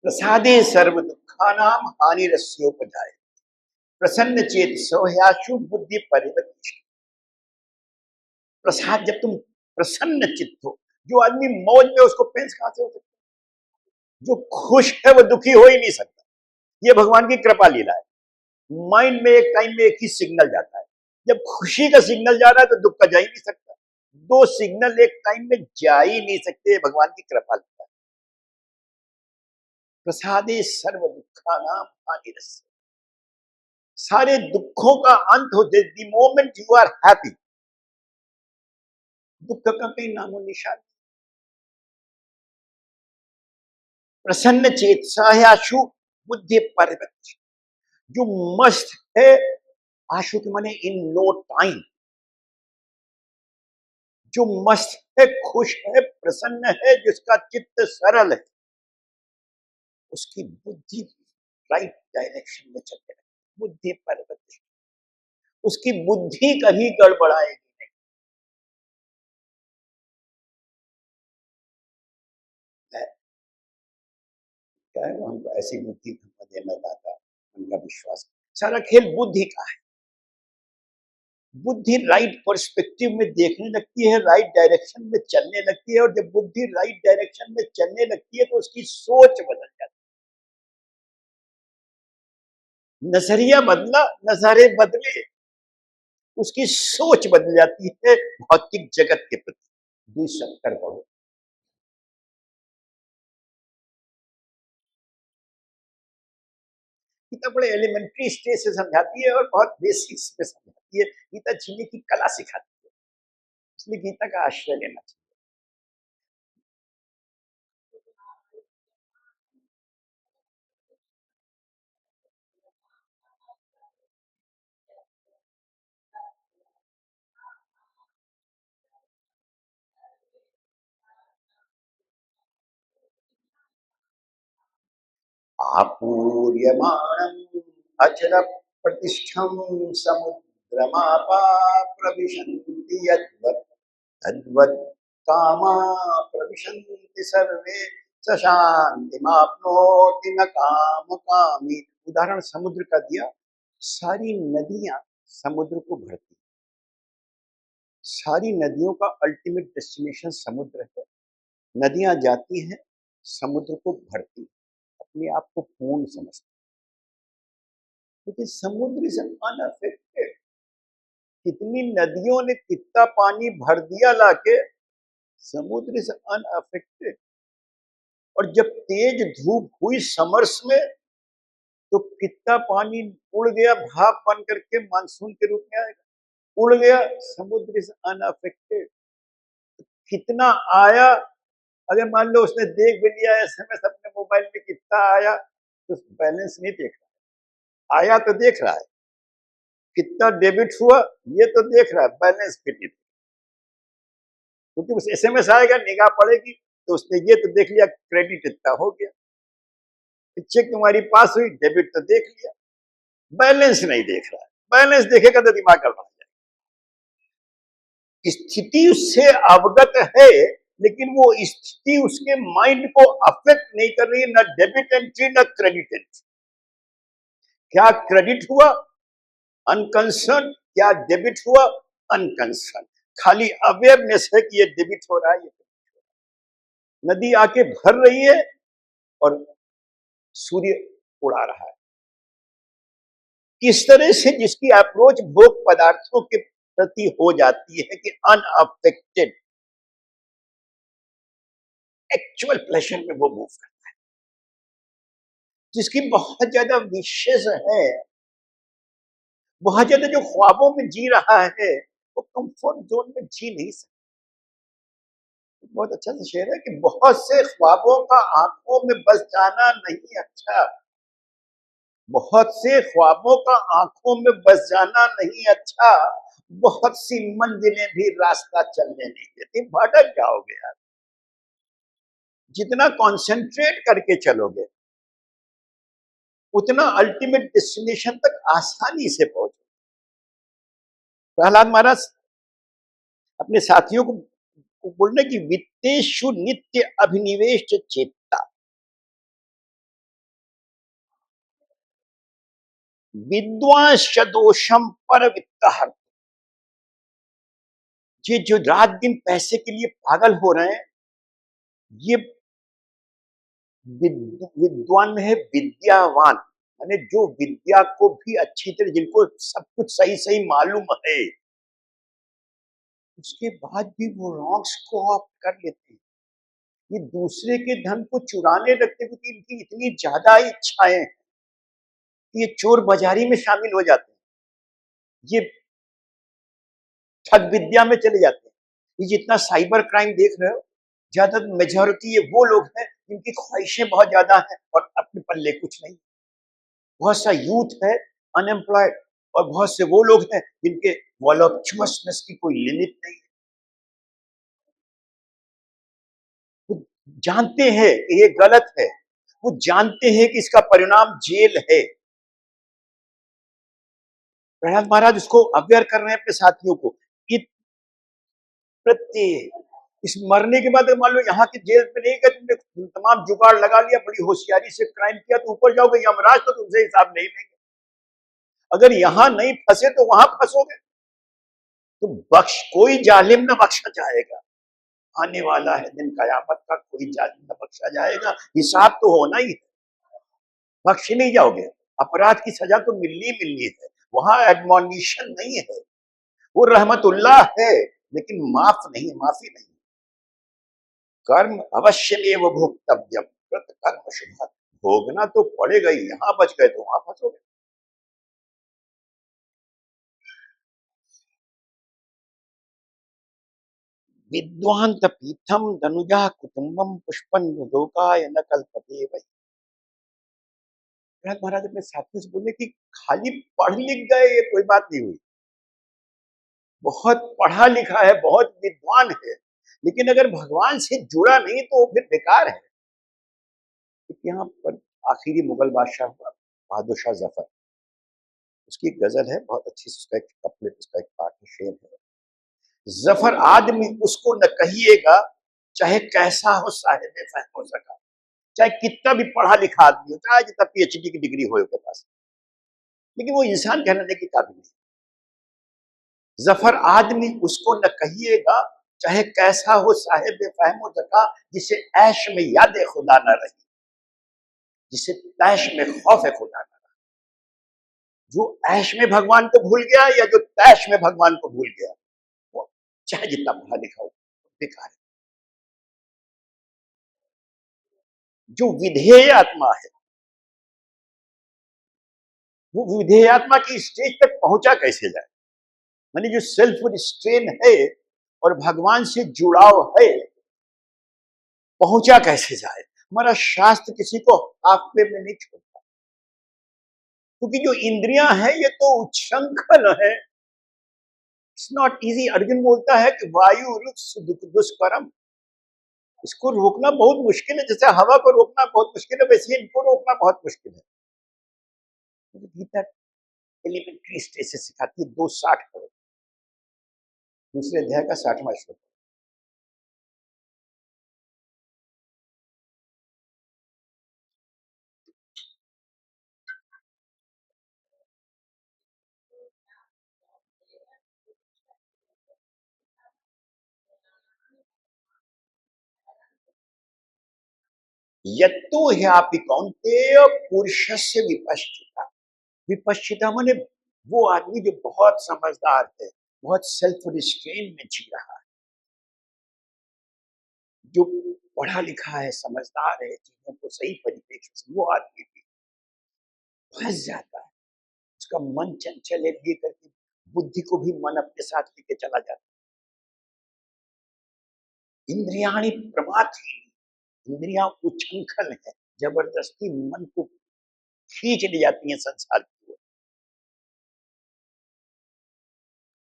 प्रसादे सर्व दुखानाम हानिरस्योपजाय प्रसन्न चेत सौह्याशु बुद्धि परिवर्तित। प्रसाद, जब तुम प्रसन्न चित्त हो, जो आदमी मौज में, उसको पेंस कहां से हो सकता है? जो खुश है वो दुखी हो ही नहीं सकता, ये भगवान की कृपा लीला है। माइंड में एक टाइम में एक ही सिग्नल जाता है, जब खुशी का सिग्नल जा रहा है तो दुख का जा ही नहीं सकता। दो सिग्नल एक टाइम में जा ही नहीं सकते, भगवान की कृपा लीला है। प्रसादे सर्व दुखानाम हानिरस्य, सारे दुखों का अंत हो जाए। The moment you are happy, दुख का कहीं नामो निशान। प्रसन्न चेत आशु बुद्धि परिवृत्ति, जो मस्त है, आशु के माने इन नो टाइम, जो मस्त है, खुश है, प्रसन्न है, जिसका चित्त सरल है, उसकी बुद्धि राइट डायरेक्शन में चलते रहे। बुद्धि परिवृत्ति, उसकी बुद्धि कभी गड़बड़ाएगी नहीं। क्या है, हमको ऐसी बुद्धि देना दाता, उनका विश्वास। सारा खेल बुद्धि का है। बुद्धि राइट पर्सपेक्टिव में देखने लगती है, राइट डायरेक्शन में चलने लगती है, और जब बुद्धि राइट डायरेक्शन में चलने लगती है तो उसकी सोच बदल जाती है। नजरिया बदला, नजारे बदले, उसकी सोच बदल जाती है भौतिक जगत के प्रति। 270 पढ़ो। गीता बड़े एलिमेंट्री स्टेज से समझाती है और बहुत बेसिक्स पे समझाती है। गीता जीने की कला सिखाती है, इसलिए गीता का आश्रय लेना चाहिए। आपूर्यमाणम् अचल प्रतिष्ठं समुद्रमापा प्रविशन्ति यद्वत् तद्वत् कामा प्रविशन्ति सर्वे स शान्तिमाप्नोति न काम कामी। उदाहरण समुद्र का दिया। सारी नदियां समुद्र को भरती, सारी नदियों का अल्टीमेट डेस्टिनेशन समुद्र है। नदियां जाती हैं, समुद्र को भरती, अपने आप को पूर्ण समझती, लेकिन समुद्र इज अनअफेक्टेड। कितनी नदियों ने कितना पानी भर दिया लाके, समुद्र इज अनअफेक्टेड। और जब तेज धूप हुई समर्स में, तो कितना पानी उड़ गया, भाप बन करके मानसून के रूप में आएगा, उड़ गया। समुद्र इज अनअफेक्टेड। कितना आया, अगर मान लो उसने देख भी लिया एसएमएस अपने मोबाइल में कितना आया, तो बैलेंस नहीं देख रहा है। आया तो देख रहा है, कितना डेबिट हुआ ये तो देख रहा है, बैलेंस फिट नहीं, क्योंकि उस एसएमएस आएगा, निगाह पड़ेगी, तो उसने ये तो देख लिया क्रेडिट इतना हो गया, चेक तुम्हारी पास हुई, डेबिट तो देख लिया, बैलेंस नहीं देख रहा है। बैलेंस देखेगा तो दिमाग गड़बड़ जाएगा। स्थिति उससे अवगत है, लेकिन वो स्थिति उसके माइंड को अफेक्ट नहीं कर रही है, ना डेबिट एंट्री ना क्रेडिट एंट्री। क्या क्रेडिट हुआ? अनकंसर्न। क्या डेबिट हुआ? अनकंसर्न। खाली अवेयरनेस है कि ये डेबिट हो रहा है, ये नदी आके भर रही है और सूर्य उड़ा रहा है। इस तरह से जिसकी अप्रोच भोग पदार्थों के प्रति हो जाती है कि अनअफेक्टेड, एक्चुअल प्लेजर में वो मूव करता है। जिसकी बहुत ज्यादा विशेष है, बहुत ज्यादा जो ख्वाबों में जी रहा है, वो कंफर्ट जोन में जी नहीं सकता। बहुत अच्छा सा शेर है कि बहुत से ख्वाबों का आंखों में बस जाना नहीं अच्छा, बहुत से ख्वाबों का आंखों में बस जाना नहीं अच्छा, बहुत सी मंजिलें भी रास्ता चलने नहीं देती, भटक जाओगे यार। जितना कंसंट्रेट करके चलोगे, उतना अल्टीमेट डेस्टिनेशन तक आसानी से पहुंचोगे। प्रहलाद महाराज अपने साथियों को बोलने की वित्तेषु नित्य अभिनिवेश चेता, विद्वांस दोषम पर वित्त। ये जो रात दिन पैसे के लिए पागल हो रहे हैं, ये विद्वान में है विद्यावान, माने जो विद्या को भी अच्छी तरह, जिनको सब कुछ सही सही मालूम है, उसके बाद भी वो रॉन्ग्स को ऑप्ट कर लेते हैं। ये दूसरे के धन को चुराने लगते, क्योंकि इनकी इतनी ज्यादा इच्छाएं हैं, ये चोर बाजारी में शामिल हो जाते हैं, ये ठग विद्या में चले जाते हैं। ये जितना साइबर क्राइम देख रहे हो, ज्यादा मेजॉरिटी ये वो लोग हैं जिनकी ख्वाहिशें बहुत ज्यादा हैं और अपने पल्ले कुछ नहीं। बहुत सा यूथ है अनएम्प्लॉयड, और बहुत से वो लोग हैं जिनके वॉलuptuousness की कोई लिमिट नहीं है। वो जानते हैं कि ये गलत है, वो जानते हैं कि इसका परिणाम जेल है। प्रहलाद महाराज उसको अवेयर कर रहे हैं अपने साथियों को कि प्रत्येक इस मरने के बाद मान लो यहाँ की जेल में नहीं गए, तुमने तमाम जुगाड़ लगा लिया, बड़ी होशियारी से क्राइम किया, तो ऊपर जाओगे, यमराज तो तुमसे हिसाब नहीं लेंगे। अगर यहाँ नहीं फंसे तो वहां फंसोगे। तो बख्श कोई जालिम न बख्शा जाएगा। आने वाला है दिन कयामत का, कोई जालिम न बख्शा जाएगा। हिसाब तो होना ही है, बख्श नहीं जाओगे। अपराध की सजा तो मिलनी मिलनी है, वहां एडमोनिशन नहीं है। वो रहमतुल्लाह है, लेकिन माफ नहीं, माफी नहीं। कर्म अवश्य एव भोक्तव्यम, कृत कर्म शुभ। भोगना तो पड़ेगा ही, यहां बच गए तो वहां फंसोगे। विद्वान पीठम धनुजा कुटुंबम पुष्पन लोकाय न कल्पते वै। महाराज अपने साथियों से बोले कि खाली पढ़ लिख गए ये कोई बात नहीं हुई, बहुत पढ़ा लिखा है, बहुत विद्वान है, लेकिन अगर भगवान से जुड़ा नहीं तो वो फिर बेकार है। यहाँ पर आखिरी मुगल बादशाह हुआ बहादुर शाह जफर। उसकी एक गजल है बहुत अच्छी, उसका एक कपलेट, उसका एक पार्ट है, शेर है। जफर आदमी उसको न कहिएगा, चाहे कैसा हो साहिब फहम हो सका, चाहे कितना भी पढ़ा लिखा आदमी हो, चाहे जितना पीएचडी की डिग्री हो उसके पास, लेकिन वो इंसान कहलाने के काबिल नहीं। जफर आदमी उसको न कहिएगा, चाहे कैसा हो साहिब फहम हो सका, जिसे ऐश में याद खुदा न रही, जिसे तैश में खौफ खुदा न रहा। जो ऐश में भगवान को भूल गया या जो तैश में भगवान को भूल गया, वो चाहे जितना पढ़ा लिखा हो बेकार है। जो विधेय आत्मा है, वो विधेय आत्मा की स्टेज तक पहुंचा कैसे जाए? मानी जो सेल्फ रिस्ट्रेन है और भगवान से जुड़ाव है, पहुंचा कैसे जाए? हमारा शास्त्र किसी को हाफ वे में नहीं छोड़ता, क्योंकि जो इंद्रियां हैं ये तो उच्छृंखल है। It's not easy. अर्जुन बोलता है कि वायु दुष्करम, इसको रोकना बहुत मुश्किल है। जैसे हवा को रोकना बहुत मुश्किल है, वैसे इनको रोकना बहुत मुश्किल है। गीता एलिमेंट्री स्टेज से सिखाती है 2:60 करो, दूसरे अध्याय का 60वां श्लोक। यत्तु ह्यापि कौन्तेय पुरुषस्य विपश्चिता। विपश्चिता माने वो आदमी जो बहुत समझदार है, बहुत सेल्फ रिस्ट्रेन में जी रहा है, जो पढ़ा लिखा है, समझदार है, चीजों को सही परिप्रेक्ष्य से, वो आदमी भी फंस जाता है। उसका मन चंचल है, लेकर के बुद्धि को भी मन अपने साथ लेके चला जाता है। इंद्रियाणि प्रमाथि, इंद्रियां उच्छृंखल है, जबरदस्ती मन को खींच ले जाती है संसार की ओर।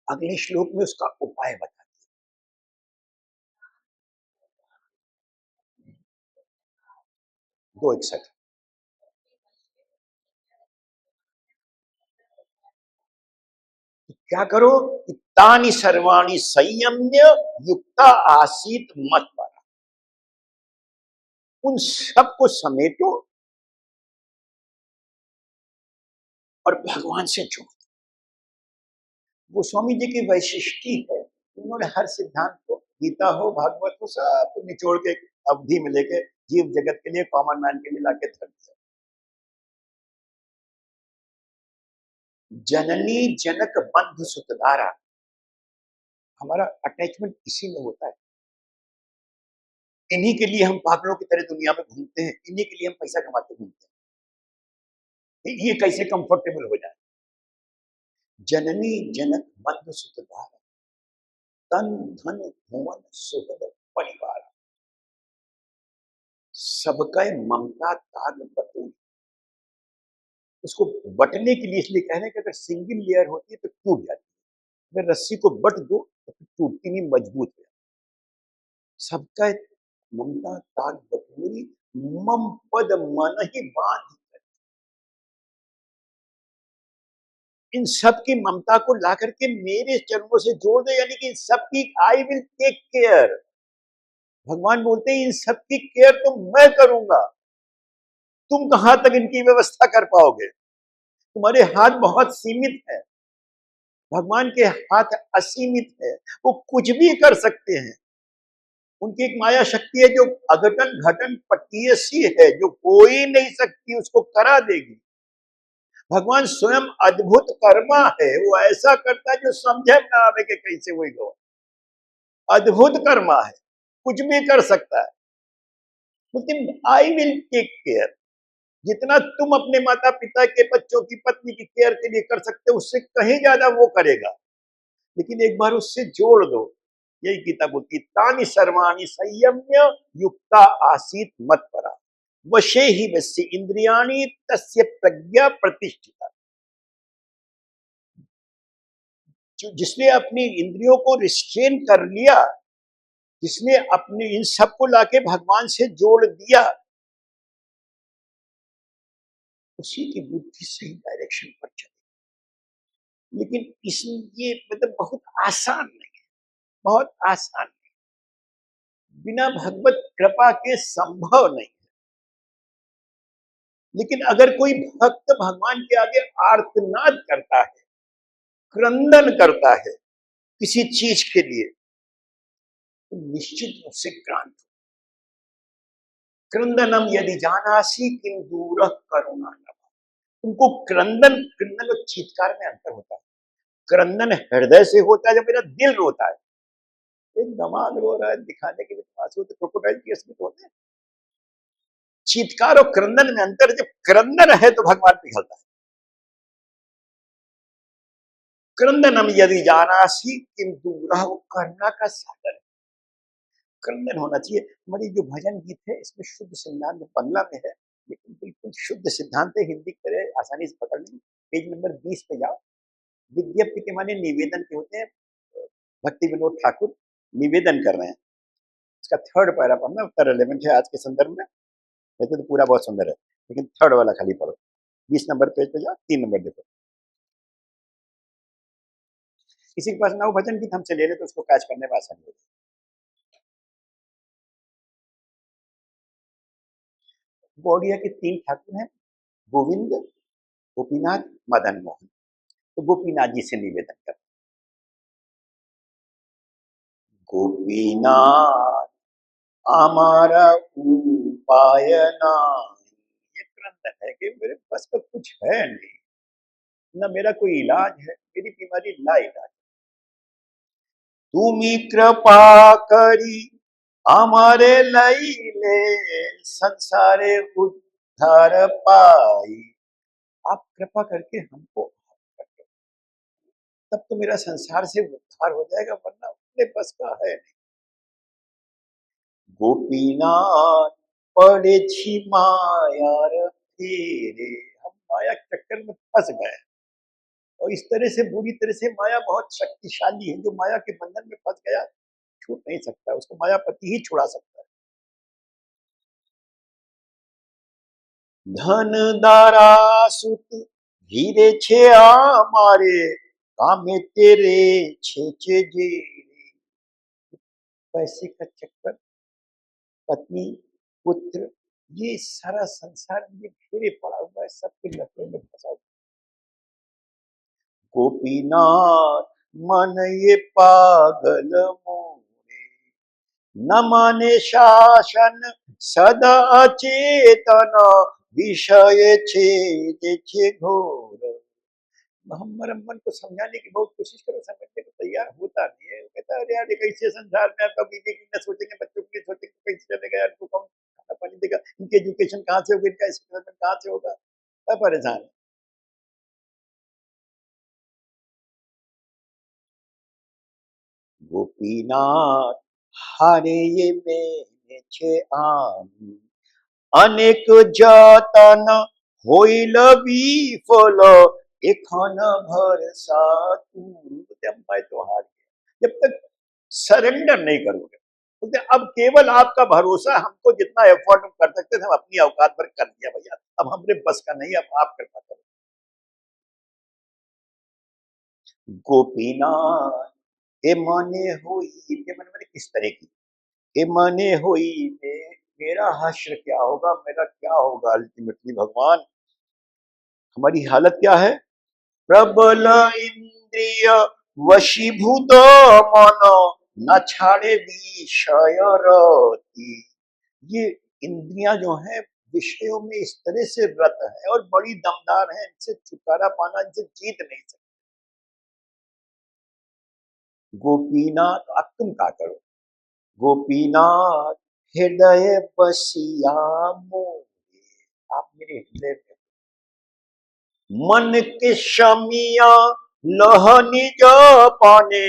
अगले श्लोक में उसका उपाय बता, 2:61। क्या करो? तानि सर्वाणि संयम्य युक्ता आसीत मत पर, उन सबको समेटो और भगवान से जोड़ो। गोस्वामी जी की वैशिष्टि है, उन्होंने हर सिद्धांत को, गीता हो भागवत हो, सब निचोड़ के अवधि में लेके जीव जगत के लिए, कॉमन मैन के लिए लाके धर दिया। जननी जनक बंधु सुतदारा, हमारा अटैचमेंट इसी में होता है। इन्हीं के लिए हम पागलों की तरह दुनिया में घूमते हैं, इन्हीं के लिए हम पैसा कमाते घूमते हैं, ये कैसे कंफर्टेबल हो जाए। जननी जनक बंधु सुतदारा, तन धन भुवन सुहृद परिवार, सबका ममता ताग बटोरी। उसको बटने के लिए इसलिए कह रहे हैं कि अगर सिंगल लेयर होती है तो टूट जाती है, अगर रस्सी को बट दो तो फिर टूटती नहीं, मजबूत है। सबका ममता ताग बटोरी, मम पद मन ही बांध, इन सब की ममता को ला करके मेरे चरणों से जोड़ दे, यानी कि इन सबकी आई विल टेक केयर। भगवान बोलते हैं इन सबकी केयर तो मैं करूंगा, तुम कहां तक इनकी व्यवस्था कर पाओगे? तुम्हारे हाथ बहुत सीमित है, भगवान के हाथ असीमित है, वो कुछ भी कर सकते हैं। उनकी एक माया शक्ति है जो अघटन घटन पटीयसी है, जो हो ही नहीं सकती उसको करा देगी। भगवान स्वयं अद्भुत कर्मा है, वो ऐसा करता है जो समझे ना आवे के कैसे वही गो। अद्भुत कर्मा है, कुछ भी कर सकता है, लेकिन आई विल टेक केयर। जितना तुम अपने माता पिता के, बच्चों की, पत्नी की केयर के लिए कर सकते हो, उससे कहीं ज्यादा वो करेगा। लेकिन एक बार उससे जोड़ दो, यही गीता बोलती, तानि सर्वाणि संयम्य युक्ता आसीत मत परा, वशे ही वश्य इंद्रियाणि तस्य प्रज्ञा प्रतिष्ठिता। जिसने अपनी इंद्रियों को रिस्ट्रेन कर लिया, जिसने अपने इन सबको लाके भगवान से जोड़ दिया, उसी की बुद्धि सही डायरेक्शन पर चले। लेकिन इस ये मतलब बहुत आसान नहीं है, बहुत आसान नहीं, बिना भगवत कृपा के संभव नहीं है। लेकिन अगर कोई भक्त भगवान के आगे आर्तनाद करता है, क्रंदन करता है किसी चीज के लिए, तो निश्चित रूप से क्रांत। क्रंदनम यदि जानासी किम दूर करुणा, तुमको क्रंदन, क्रंदन और चीत्कार में अंतर होता है। क्रंदन हृदय से होता है, जब मेरा दिल रोता है। एक दमाग रो रहा है दिखाने के लिए, आंसू तो क्रोकोडाइल टीयर्स भी तो होते हैं। चीत्कार और क्रंदन में अंतर, जब क्रंदन है तो भगवान पिघलता है। क्रंदनम यदि जानासी किंतु वो करना का साधन, क्रंदन होना चाहिए। हमारी जो भजन गीत है इसमें शुद्ध सिद्धांत बांग्ला में है, लेकिन बिल्कुल शुद्ध सिद्धांत है, हिंदी करे आसानी से पकड़ लेंगे। पेज नंबर 20 पे जाओ। विज्ञप्ति के माने निवेदन के होते हैं। भक्ति विनोद ठाकुर निवेदन कर रहे हैं। इसका थर्ड पैरा पढ़ना उत्तर रिलेवेंट है आज के संदर्भ में। वैसे तो पूरा बहुत सुंदर है, लेकिन थर्ड वाला खाली पढ़ो। 20 नंबर पेज पे जाओ, 3 नंबर देखो। किसी के पास ना हो भजन गीत, हमसे ले ले तो उसको कैच करने में आसानी होगी। गौड़िया के 3 ठाकुर हैं, गोविंद, गोपीनाथ, मदन मोहन। तो गोपीनाथ जी से निवेदन कर। गोपीनाथ हमारा उपाय नाही, ये क्रंदन है कि मेरे पास का कुछ है नहीं, न मेरा कोई इलाज है, मेरी बीमारी लाइलाज। तुमी कृपा करी हमारे लईले, संसारे उद्धार पाई। आप कृपा करके हमको, तब तो मेरा संसार से उद्धार हो जाएगा, वरना अपने बस का है नहीं। गोपीनाथ पड़े छी मायार फेरे, हम माया के चक्कर में फंस गए। और इस तरह से बुरी तरह से, माया बहुत शक्तिशाली है, जो माया के बंधन में फंस गया छूट नहीं सकता, उसको मायापति ही छुड़ा सकता है। धन दारा सुत हीरे छे हमारे, कामे तेरे छे छे जे। पैसे का चक्कर, पत्नी, पुत्र, ये सारा संसार ये घेरे पड़ा हुआ है, सबके लफड़े में फंसा हुआ। गोपीनाथ मन ये पागल मोरे, न माने शासन सदा अचेतन, विषय छेद छे घोर। हम हमारे मन को समझाने की बहुत कोशिश करो, समझने को तैयार होता नहीं है। वो कहता है अरे यार, कैसे संसार में आपका बीवी की न सोचेंगे, बच्चों के लिए सोचेंगे, कैसे चलेगा यार, इनको कौन खाना पानी देगा, इनकी एजुकेशन कहाँ से होगी, इनका स्कूल कहाँ से होगा, मैं परेशान है। गोपीनाथ हारे ये मैंने छे आनी, अनेक जतन होइल विफल, एखन भरसा तू। जब मैं तो हार गया, जब तक सरेंडर नहीं करोगे, बोलते अब केवल आपका भरोसा, हमको जितना एफर्ट हम कर सकते थे हम अपनी औकात पर कर दिया भैया, अब हमरे बस का नहीं, अब आप कृपा करो। गोपीनाथ हे माने हुई, ये मन मैंने किस तरह की, हे माने हुई मेरा हश्र क्या होगा, मेरा क्या होगा अल्टीमेटली भगवान, हमारी हालत क्या है। प्रबल इंद्रिय वशीभूत मन, न छाड़े विषय रति। ये इंद्रियां जो हैं विषयों में इस तरह से व्रत है और बड़ी दमदार है, इनसे छुटकारा पाना, इनसे जीत नहीं सकते। गोपीनाथ अब तुम क्या करो। गोपीनाथ हृदय बसिया मोरे, आप मेरे हृदय में, मन के शमिया लह निज पाने,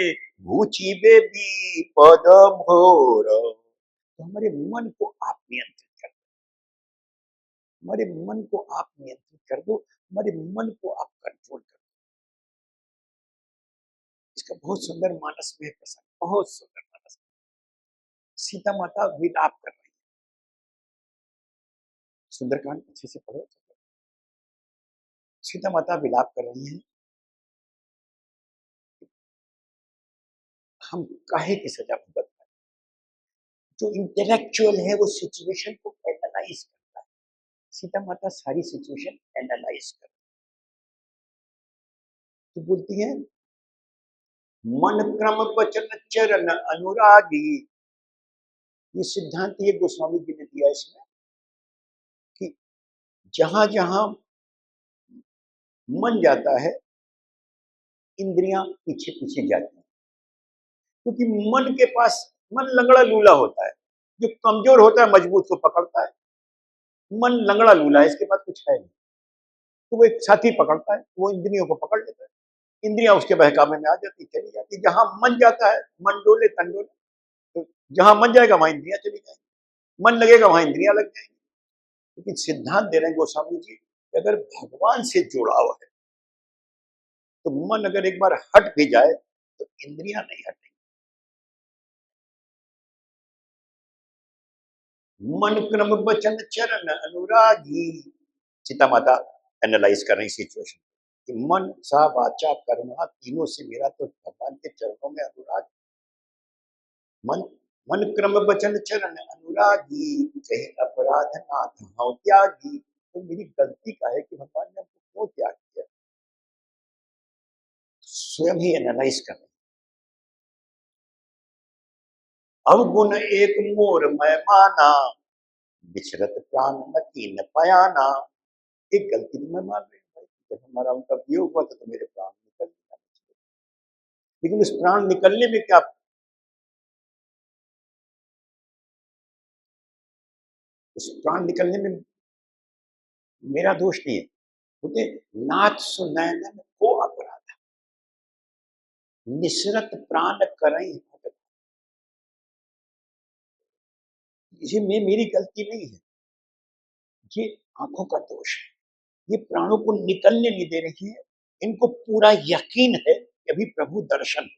भूचि बे विपद भोर। तो हमारे मन को आप नियंत्रित कर दो, हमारे मन को आप नियंत्रित कर दो, हमारे मन को आप कंट्रोल कर दो। इसका बहुत सुंदर मानस में प्रसंग, बहुत सुंदर मानस। सीता माता विलाप कर रही है, सुंदरकांड अच्छे से पढ़ो। सीता माता विलाप कर रही हैं, हम काहे की सजा भुगत रहे हैं? जो इंटेलेक्चुअल है वो सिचुएशन को एनालाइज करता है। सीता माता सारी सिचुएशन एनालाइज कर तो बोलती है, मन क्रम वचन चरण अनुरागी। ये सिद्धांत ये गोस्वामी जी ने दिया इसमें कि जहां जहां मन जाता है, इंद्रियां पीछे पीछे जाती हैं, क्योंकि मन के पास मन लंगड़ा लूला होता है। जो कमजोर होता है मजबूत को पकड़ता है। मन लंगड़ा लूला है, इसके पास कुछ है नहीं, तो वो एक साथी पकड़ता है, वो इंद्रियों को पकड़ लेता है। इंद्रियां उसके बहकावे में आ जाती, चली जाती। जहां मन जाता है, मन डोले तन डोले, तो जहां मन जाएगा वहां इंद्रियां चली जाएंगी, मन लगेगा वहां इंद्रियां लग जाएंगी। लेकिन सिद्धांत दे रहे हैं गोस्वामी जी कि अगर भगवान से जुड़ाव है तो मन अगर एक बार हट भी जाए तो इंद्रियां नहीं हटेंगी। मन क्रम वचन चरण अनुरागी। सीता माता एनालाइज कर रही सिचुएशन कि मन सा वाचा कर्म तीनों से मेरा तो भगवान के चरणों में अनुराग। मन मन क्रम वचन चरण अनुरागी, कहे अपराध नाथ हूं त्यागी। तो मेरी गलती का है कि भगवान ने हमको क्यों त्याग किया? स्वयं ही एनालाइज कर रहे। अवगुण एक मोर मैं माना, विचरत प्राण न कीन पयाना। एक गलती तो मैं मान रही हूँ भाई, जब हमारा उनका वियोग हुआ तो मेरे प्राण निकल गया। लेकिन उस प्राण निकलने में क्या, उस प्राण निकलने में मेरा दोष नहीं है। बोलते नाथ सुनैनन को अपराध, निसरत प्राण करई भगत। ये मेरी गलती नहीं है, ये आंखों का दोष है। ये प्राणों को निकलने नहीं दे रही है। इनको पूरा यकीन है कि अभी प्रभु दर्शन।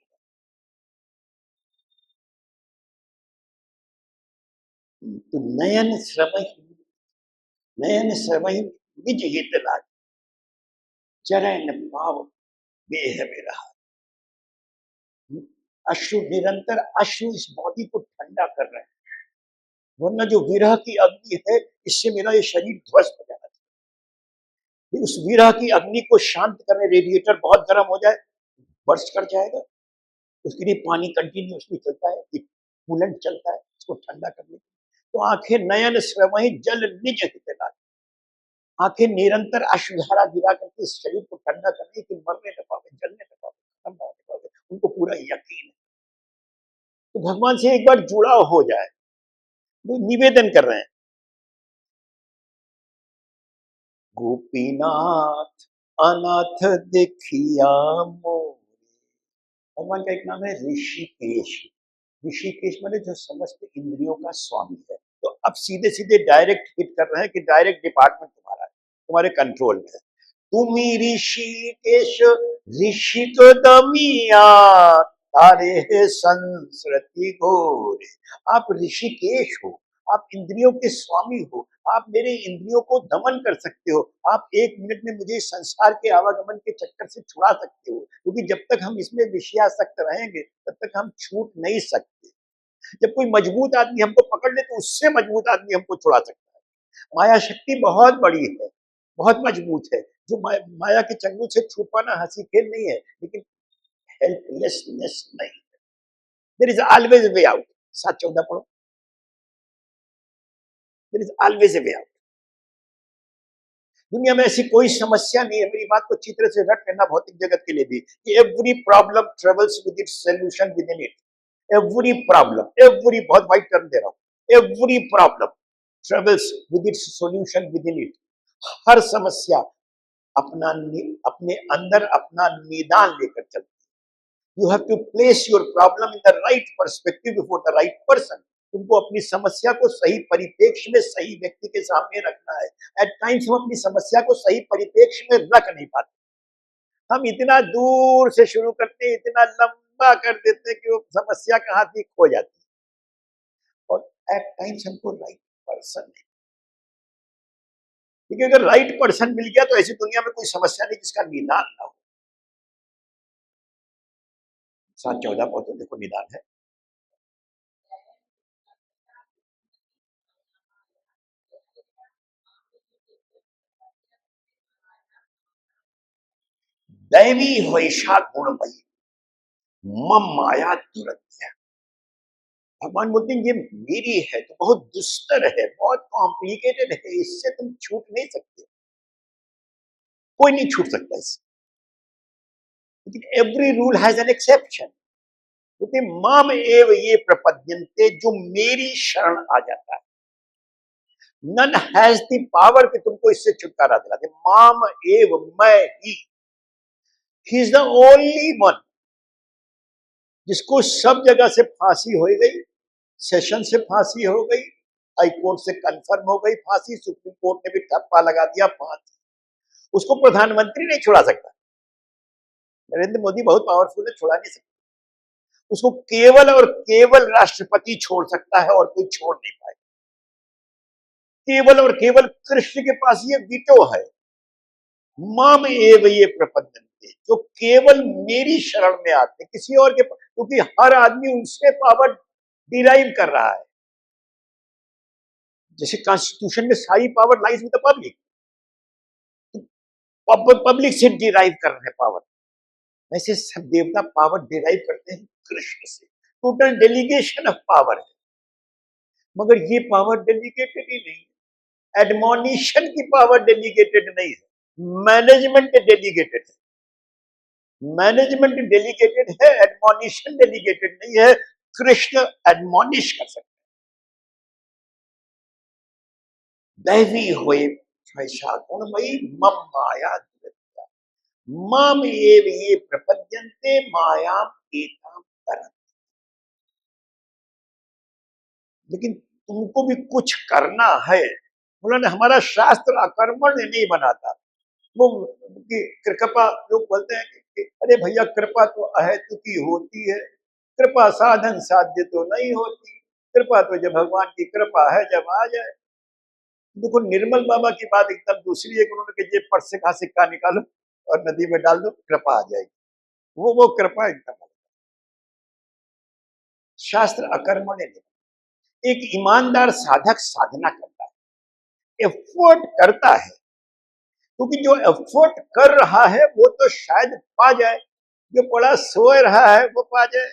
तो नयन श्रवही निज हित लाग, चरण पाव देह में रहा। अश्रु निरंतर, अश्रु इस बॉडी को ठंडा कर रहे हैं, वरना जो विरह की अग्नि है इससे मेरा ये शरीर ध्वस्त हो जाना चाहिए। उस विरह की अग्नि को शांत करने, रेडिएटर बहुत गर्म हो जाए, बर्स्ट कर जाएगा। उसके लिए पानी कंटिन्यूसली चलता है, कूलेंट चलता है इसको ठंडा करने। तो आंखें नयन श्रवही जल निज हित लाग, आंखें निरंतर अश्रुधारा गिरा करके इस शरीर को ठंडा करने की, मरने न पावे, जलने न पावे, खत्म न होने पावे, उनको पूरा यकीन है। तो भगवान से एक बार जुड़ाव हो जाए, वो निवेदन कर रहे हैं। गोपीनाथ अनाथ देखिया मोरे। भगवान का एक नाम है ऋषिकेश। ऋषिकेश माने जो समस्त इंद्रियों का स्वामी है। तो अब सीधे सीधे डायरेक्ट हिट कर रहे हैं कि डायरेक्ट डिपार्टमेंट तुम्हारा है, तुम्हारे कंट्रोल में है। तुम्ही ऋषिकेश ऋषिक दमिया, तारे है संस्कृति घोर। आप ऋषिकेश हो, आप इंद्रियों के स्वामी हो, आप मेरे इंद्रियों को दमन कर सकते हो। आप एक मिनट में मुझे संसार के आवागमन के चक्कर से छुड़ा सकते हो, क्योंकि जब तक हम इसमें विषयासक्त रहेंगे तब तक हम छूट नहीं सकते। जब कोई मजबूत आदमी हमको पकड़ ले तो उससे मजबूत आदमी हमको छुड़ा सकता है। माया शक्ति बहुत बड़ी है, बहुत मजबूत है। जो माया के चंगुल से छूट पाना हंसी खेल नहीं है, लेकिन हेल्पलेसनेस नहीं। There is always way out. 7:14 पढ़ो। There is always a way out. दुनिया में ऐसी कोई समस्या नहीं है, मेरी बात को अच्छी तरह से रट लेना भौतिक जगत के लिए भी, कि every problem travels with its solution within it. Every problem, every, बहुत वाइड टर्म दे रहा हूं, every problem travels with its solution within it. हर समस्या अपना अपने अंदर अपना निदान लेकर चलती है। You have to place your problem in the right perspective before the right person. तुमको अपनी समस्या को सही परिप्रेक्ष्य में सही व्यक्ति के सामने रखना है। एट टाइम्स हम अपनी समस्या को सही परिप्रेक्ष्य में रख नहीं पाते। हम इतना दूर से शुरू करते हैं, इतना लंबा कर देते हैं कि वो समस्या कहाँ थी खो जाती है। और एट टाइम्स हमको राइट पर्सन क्योंकि अगर राइट पर्सन मिल गया तो ऐसी दुनिया में कोई समस्या नहीं जिसका निदान ना हो। 7-14 पहुंचो, देखो निदान है। दैवी वैशा गुणमयी मम माया दुरत्य। भगवान बोलते हैं ये मेरी है तो बहुत दुस्तर है, बहुत कॉम्प्लिकेटेड है, इससे तुम छूट नहीं सकते, कोई नहीं छूट सकता इससे। लेकिन every rule has an exception. क्योंकि माम एव ये प्रपद्यन्ते, जो मेरी शरण आ जाता है, नन हैज द पावर कि तुमको इससे छुटकारा दिला दे। माम एव, मैं he is the only one जिसको सब जगह से फांसी हो गई, सेशन से फांसी हो गई, हाई कोर्ट से कंफर्म हो गई फांसी, सुप्रीम कोर्ट ने भी ठप्पा लगा दिया फांसी, उसको प्रधानमंत्री नहीं छुड़ा सकता। नरेंद्र मोदी बहुत पावरफुल है, छुड़ा नहीं सकता। उसको केवल और केवल राष्ट्रपति छोड़ सकता है और कोई छोड़ नहीं पाएगा। केवल और केवल कृष्ण के पास ये वीटो है। माम एव ये प्रपद्यन्ते, जो केवल मेरी शरण में आते, किसी और के, क्योंकि हर आदमी उनसे पावर डिराइव कर रहा है। जैसे कॉन्स्टिट्यूशन में सारी power lies with the public, public से डिराइव कर रहे हैं पावर, वैसे सब देवता पावर डिराइव करते हैं कृष्ण से। टोटल डेलीगेशन ऑफ पावर है, मगर ये पावर डेलीगेटेड ही नहीं है। एडमोनिशन की पावर डेलीगेटेड नहीं है, मैनेजमेंट डेलीगेटेड है। मैनेजमेंट डेलीगेटेड है, एडमोनिशन डेलीगेटेड नहीं है। कृष्ण एडमोनिश कर सकते। दैवी हुए वैशा गुणमयी मम माया दुरत्या, माम एव ये प्रपद्यन्ते मायाम एताम तरन्ति। लेकिन तुमको भी कुछ करना है। बोला ना, हमारा शास्त्र अकर्मण्य नहीं बनाता। वो कि कृपा, लोग बोलते हैं कि अरे भैया कृपा तो अहेतु की होती है, कृपा साधन साध्य तो नहीं होती, कृपा तो जब भगवान की कृपा है जब आ जाए। देखो निर्मल बाबा की बात एकदम दूसरी है, उन्होंने कि जेब पर से कहा सिक्का निकालो और नदी में डाल दो, कृपा आ जाएगी। वो कृपा एकदम अलग। शास्त्र अकर्मण्य नहीं। एक ईमानदार साधक साधना करता है, एफर्ट करता है, क्योंकि जो एफर्ट कर रहा है वो तो शायद पा जाए, जो बड़ा सो रहा है वो पा जाए।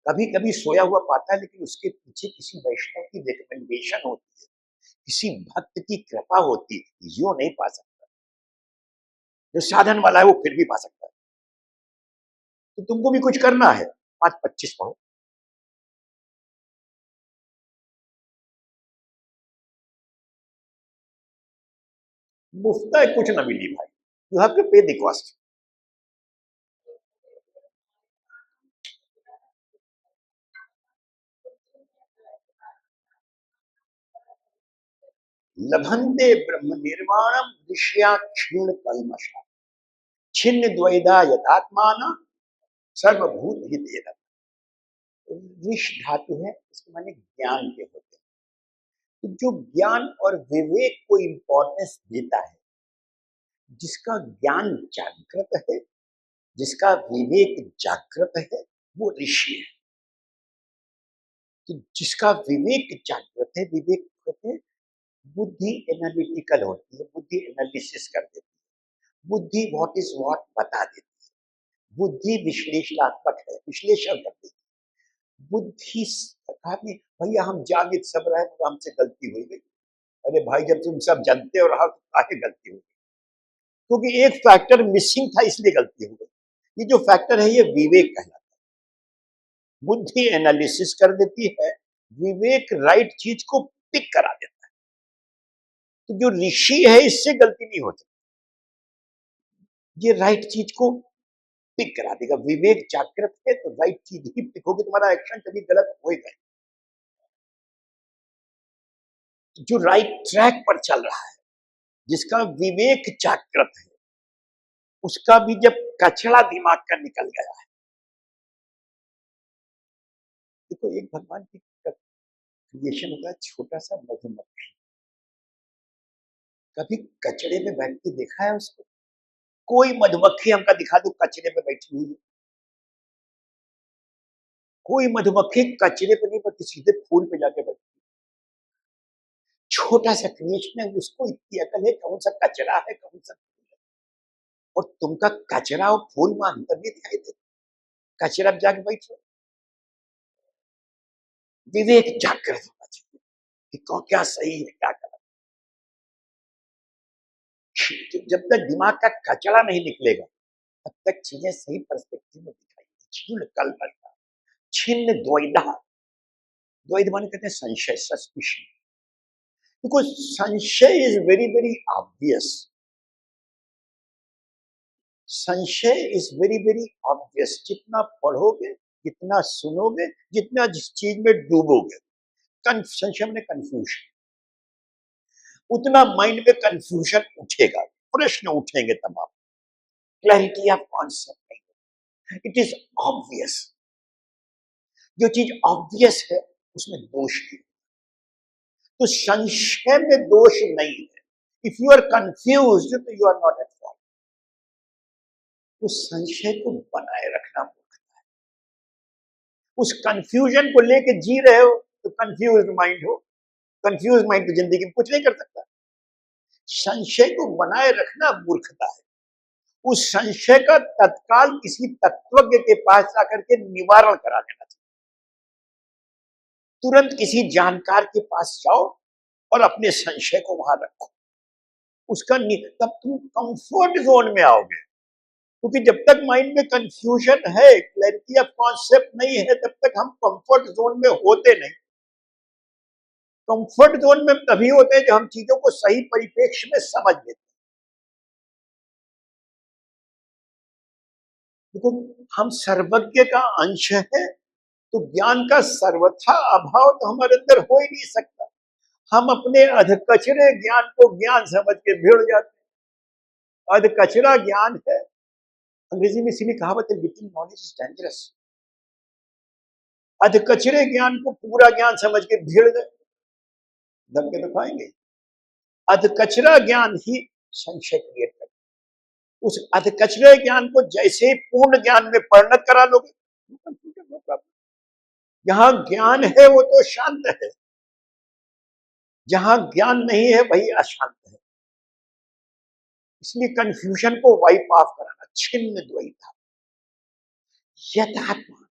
कभी कभी सोया हुआ पाता है, लेकिन उसके पीछे किसी वैष्णव की रिकमेंडेशन होती है, किसी भक्त की कृपा होती है, यो नहीं पा सकता। जो साधन वाला है वो फिर भी पा सकता है। तो तुमको भी कुछ करना है, 5:25 पढ़ो। मुफ्त है कुछ ना मिली भाई, यू हैव टू पे द कॉस्ट। लभन्ते ब्रह्म निर्वाणम ऋषिया क्षीण कल्मषा, छिन्न द्वैधा यथात्मान सर्वभूत हित। ऋष धातु है, इसके माने ज्ञान के होते हैं। तो जो ज्ञान और विवेक को इंपॉर्टेंस देता है, जिसका ज्ञान जागृत है, जिसका विवेक जागृत है, वो ऋषि है। तो जिसका विवेक जागृत है, विवेक कहते हैं बुद्धि एनालिटिकल होती है, बुद्धि एनालिसिस कर देती है, बुद्धि व्हाट इज व्हाट बता देती है, बुद्धि विश्लेषणात्मक है, विश्लेषण कर देती है। बुद्धि कहा नहीं भैया हम जागृत सब रहे तो हमसे गलती हो गई। अरे भाई जब तुम सब जानते हो रहा तो काहे गलती हो गई? क्योंकि एक फैक्टर मिसिंग था इसलिए गलती हो गई। ये जो फैक्टर है ये विवेक कहलाता है। बुद्धि एनालिसिस कर देती है, विवेक राइट चीज को पिक करा देता है। तो जो ऋषि है इससे गलती नहीं हो सकती, ये राइट चीज को पिक करा देगा। विवेक जागृत है तो राइट चीज ही पिक होगी, तुम्हारा एक्शन कभी गलत होएगा। जो राइट ट्रैक पर चल रहा है, जिसका विवेक जागृत है, उसका भी जब कचड़ा दिमाग का निकल गया है। देखो एक भगवान की क्रिएशन होता है, छोटा सा मधुमक्खी, कभी कचड़े में बैठ के देखा है उसको? कोई मधुमक्खी हमका दिखा दो कचरे पे बैठी हुई है। कोई मधुमक्खी कचरे पे नहीं बैठती, सीधे फूल पे जाके बैठती। छोटा सा क्रिएशन है, उसको इतनी अकल है कौन सा कचरा है कौन सा फूल है। और तुमका कचरा और फूल में अंतर नहीं दिखाई देता। कचरा पे जाके बैठो, विवेक जागृत होना चाहिए कि क्या सही है क्या गलत। जब तक दिमाग का कचरा नहीं निकलेगा तब तक चीजें सही पर्सपेक्टिव में दिखाई देती। कल्पना छिन्न द्वैधा, द्वैध माने कहते हैं संशय, सस्पिशन। बिकॉज संशय इज वेरी वेरी ऑब्वियस। संशय इज वेरी वेरी ऑब्वियस। जितना पढ़ोगे, जितना सुनोगे, जितना जिस चीज में डूबोगे, संशय में कंफ्यूजन, उतना माइंड में कंफ्यूजन उठेगा, प्रश्न उठेंगे तमाम। क्लैरिटी ऑफ कॉन्सेप्ट नहीं, इट इज ऑब्वियस। जो चीज ऑब्वियस है उसमें दोष नहीं, तो संशय में दोष नहीं है। इफ यू आर कंफ्यूज तो you are not at fault. तो संशय को बनाए रखना मूर्खता है। उस कंफ्यूजन को लेके जी रहे हो तो कंफ्यूज्ड माइंड हो। कंफ्यूज माइंड तो जिंदगी में कुछ नहीं कर सकता। संशय को बनाए रखना मूर्खता है। उस संशय का तत्काल किसी तत्वज्ञ के पास जाकर के निवारण करा देना चाहिए। तुरंत किसी जानकार के पास जाओ और अपने संशय को वहां रखो। उसका तब तुम कंफर्ट जोन में आओगे। क्योंकि जब तक माइंड में कंफ्यूजन है, क्लैरिटी ऑफ कॉन्सेप्ट नहीं है, तब तक हम कंफर्ट जोन में होते नहीं। कंफर्ट जोन में तभी होते हैं जब हम चीजों को सही परिप्रेक्ष्य में समझ लेते हैं। देखो, हम सर्वज्ञ का अंश है, तो ज्ञान का सर्वथा अभाव तो हमारे अंदर हो ही नहीं सकता। हम अपने अधकचरे ज्ञान को ज्ञान समझ के भिड़ जाते हैं। अधकचरा ज्ञान है। अंग्रेजी में इसीलिए कहावत है, लिटिल नॉलेज इज डेंजरस। अधकचरे ज्ञान को पूरा ज्ञान समझ के भिड़ गए, दब के तो पाएंगे। अधकचरा ज्ञान ही संशय क्रिएट करता है। उस अधकचरे ज्ञान को जैसे ही पूर्ण ज्ञान में परिणत करा लोगे, जहां ज्ञान है वो तो शांत है, जहां ज्ञान नहीं है वही अशांत है। इसलिए कंफ्यूजन को वाइप ऑफ कराना, छिन्न द्वैता, यथात्मा,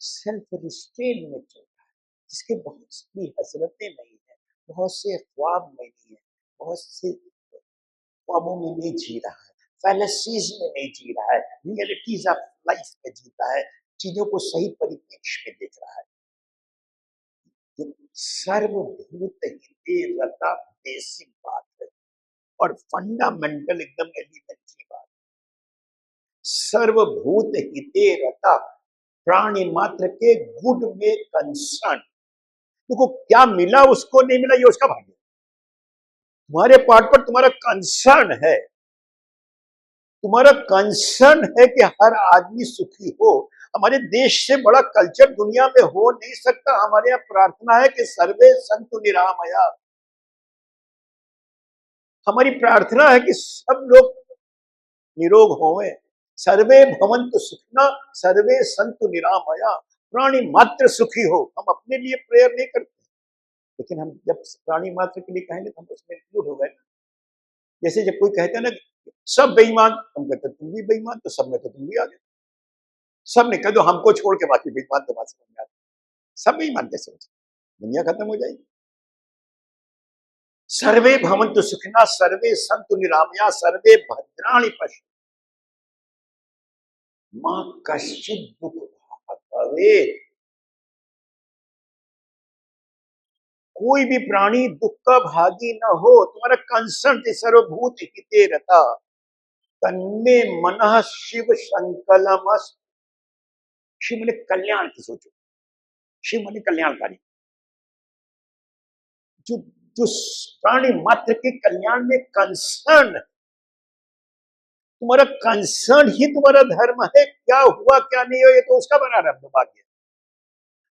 सेल्फ रिस्ट्रेन में चल रहा है, जिसके बहुत सी हसरतें नहीं है, बहुत से ख्वाब नहीं है, बहुत से ख्वाबों में नहीं जी रहा है, फैलेसीज में नहीं जी रहा है, रियलिटीज ऑफ लाइफ में जीता है, चीजों को सही परिप्रेक्ष्य में देख रहा है। सर्वभूत हिते रता बेसिक बात है और फंडामेंटल एकदम एलिमेंट्री बात। सर्वभूत हिते रता, प्राणी मात्र के गुड में कंसर्न। देखो, क्या मिला उसको नहीं मिला ये उसका भाग्य। तुम्हारे पार्ट पर तुम्हारा कंसर्न है, तुम्हारा कंसर्न है कि हर आदमी सुखी हो। हमारे देश से बड़ा कल्चर दुनिया में हो नहीं सकता। हमारे यहाँ प्रार्थना है कि सर्वे संतु निरामया। हमारी प्रार्थना है कि सब लोग निरोग होवें। सर्वे भवन्तु सुखिनः, सर्वे संतु निरामया, प्राणी मात्र सुखी हो। हम अपने लिए प्रेयर नहीं करते, लेकिन हम जब प्राणी मात्र के लिए कहेंगे तो हम उसमें इंक्लूड हो गए ना। जैसे जब कोई कहता है ना सब बेईमान, हम कहते तुम भी बेईमान, तो सब में तो तुम भी आ गए। सब ने कह दो हमको छोड़ के बाकी बेईमान तो बात समझ में आती। सब बेईमान कैसे हो सकते? दुनिया खत्म हो जाएगी। सर्वे भवन्तु सुखिनः, सर्वे सन्तु निरामया, सर्वे भद्राणि पश्यन्तु मां कश्चित् दुःख भाग् भवेत्। कोई भी प्राणी दुख का भागी न हो। तुम्हारा कंसर्न थे सर्वभूत हिते रता, तन्मे मनः शिव संकलमस्त। शिव माने कल्याण की सोचो, शिव माने कल्याणकारी। जो जो प्राणी मात्र के कल्याण में कंसर्न, तुम्हारा कंसर्न ही तुम्हारा धर्म है। क्या हुआ क्या नहीं हुआ ये तो उसका बना रहा भाग्य।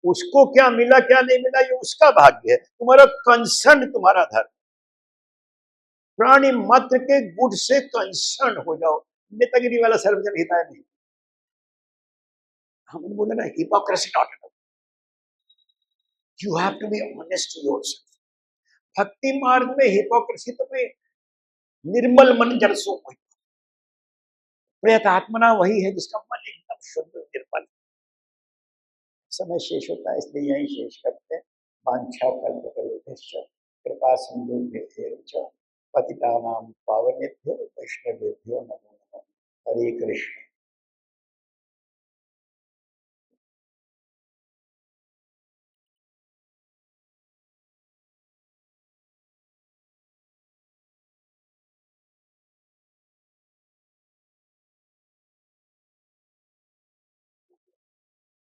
उसको क्या मिला क्या नहीं मिला ये उसका भाग्य है। तुम्हारा कंसर्न तुम्हारा धर्म। प्राणी मात्र के गुड से कंसर्न हो जाओ। नेतागिरी वाला सर्वजन हिताय नहीं। हमने बोला ना, hypocrisy not at all. You have to be honest to yourself. भक्ति मार्ग में हिपोक्रेसी तो में निर्मल मन जर सो कोई। प्रेत आत्मना वही है जिसका मन एकदम शुद्ध निर्मल। समय शेष होता है, इसलिए यही शेष करते हैं। वांछा कल्पतरुभ्यश्च कृपा सिंधुभ्येव च पतितानां पावनेभ्यो वैष्णवेभ्यो नमो नमः। हरे कृष्ण।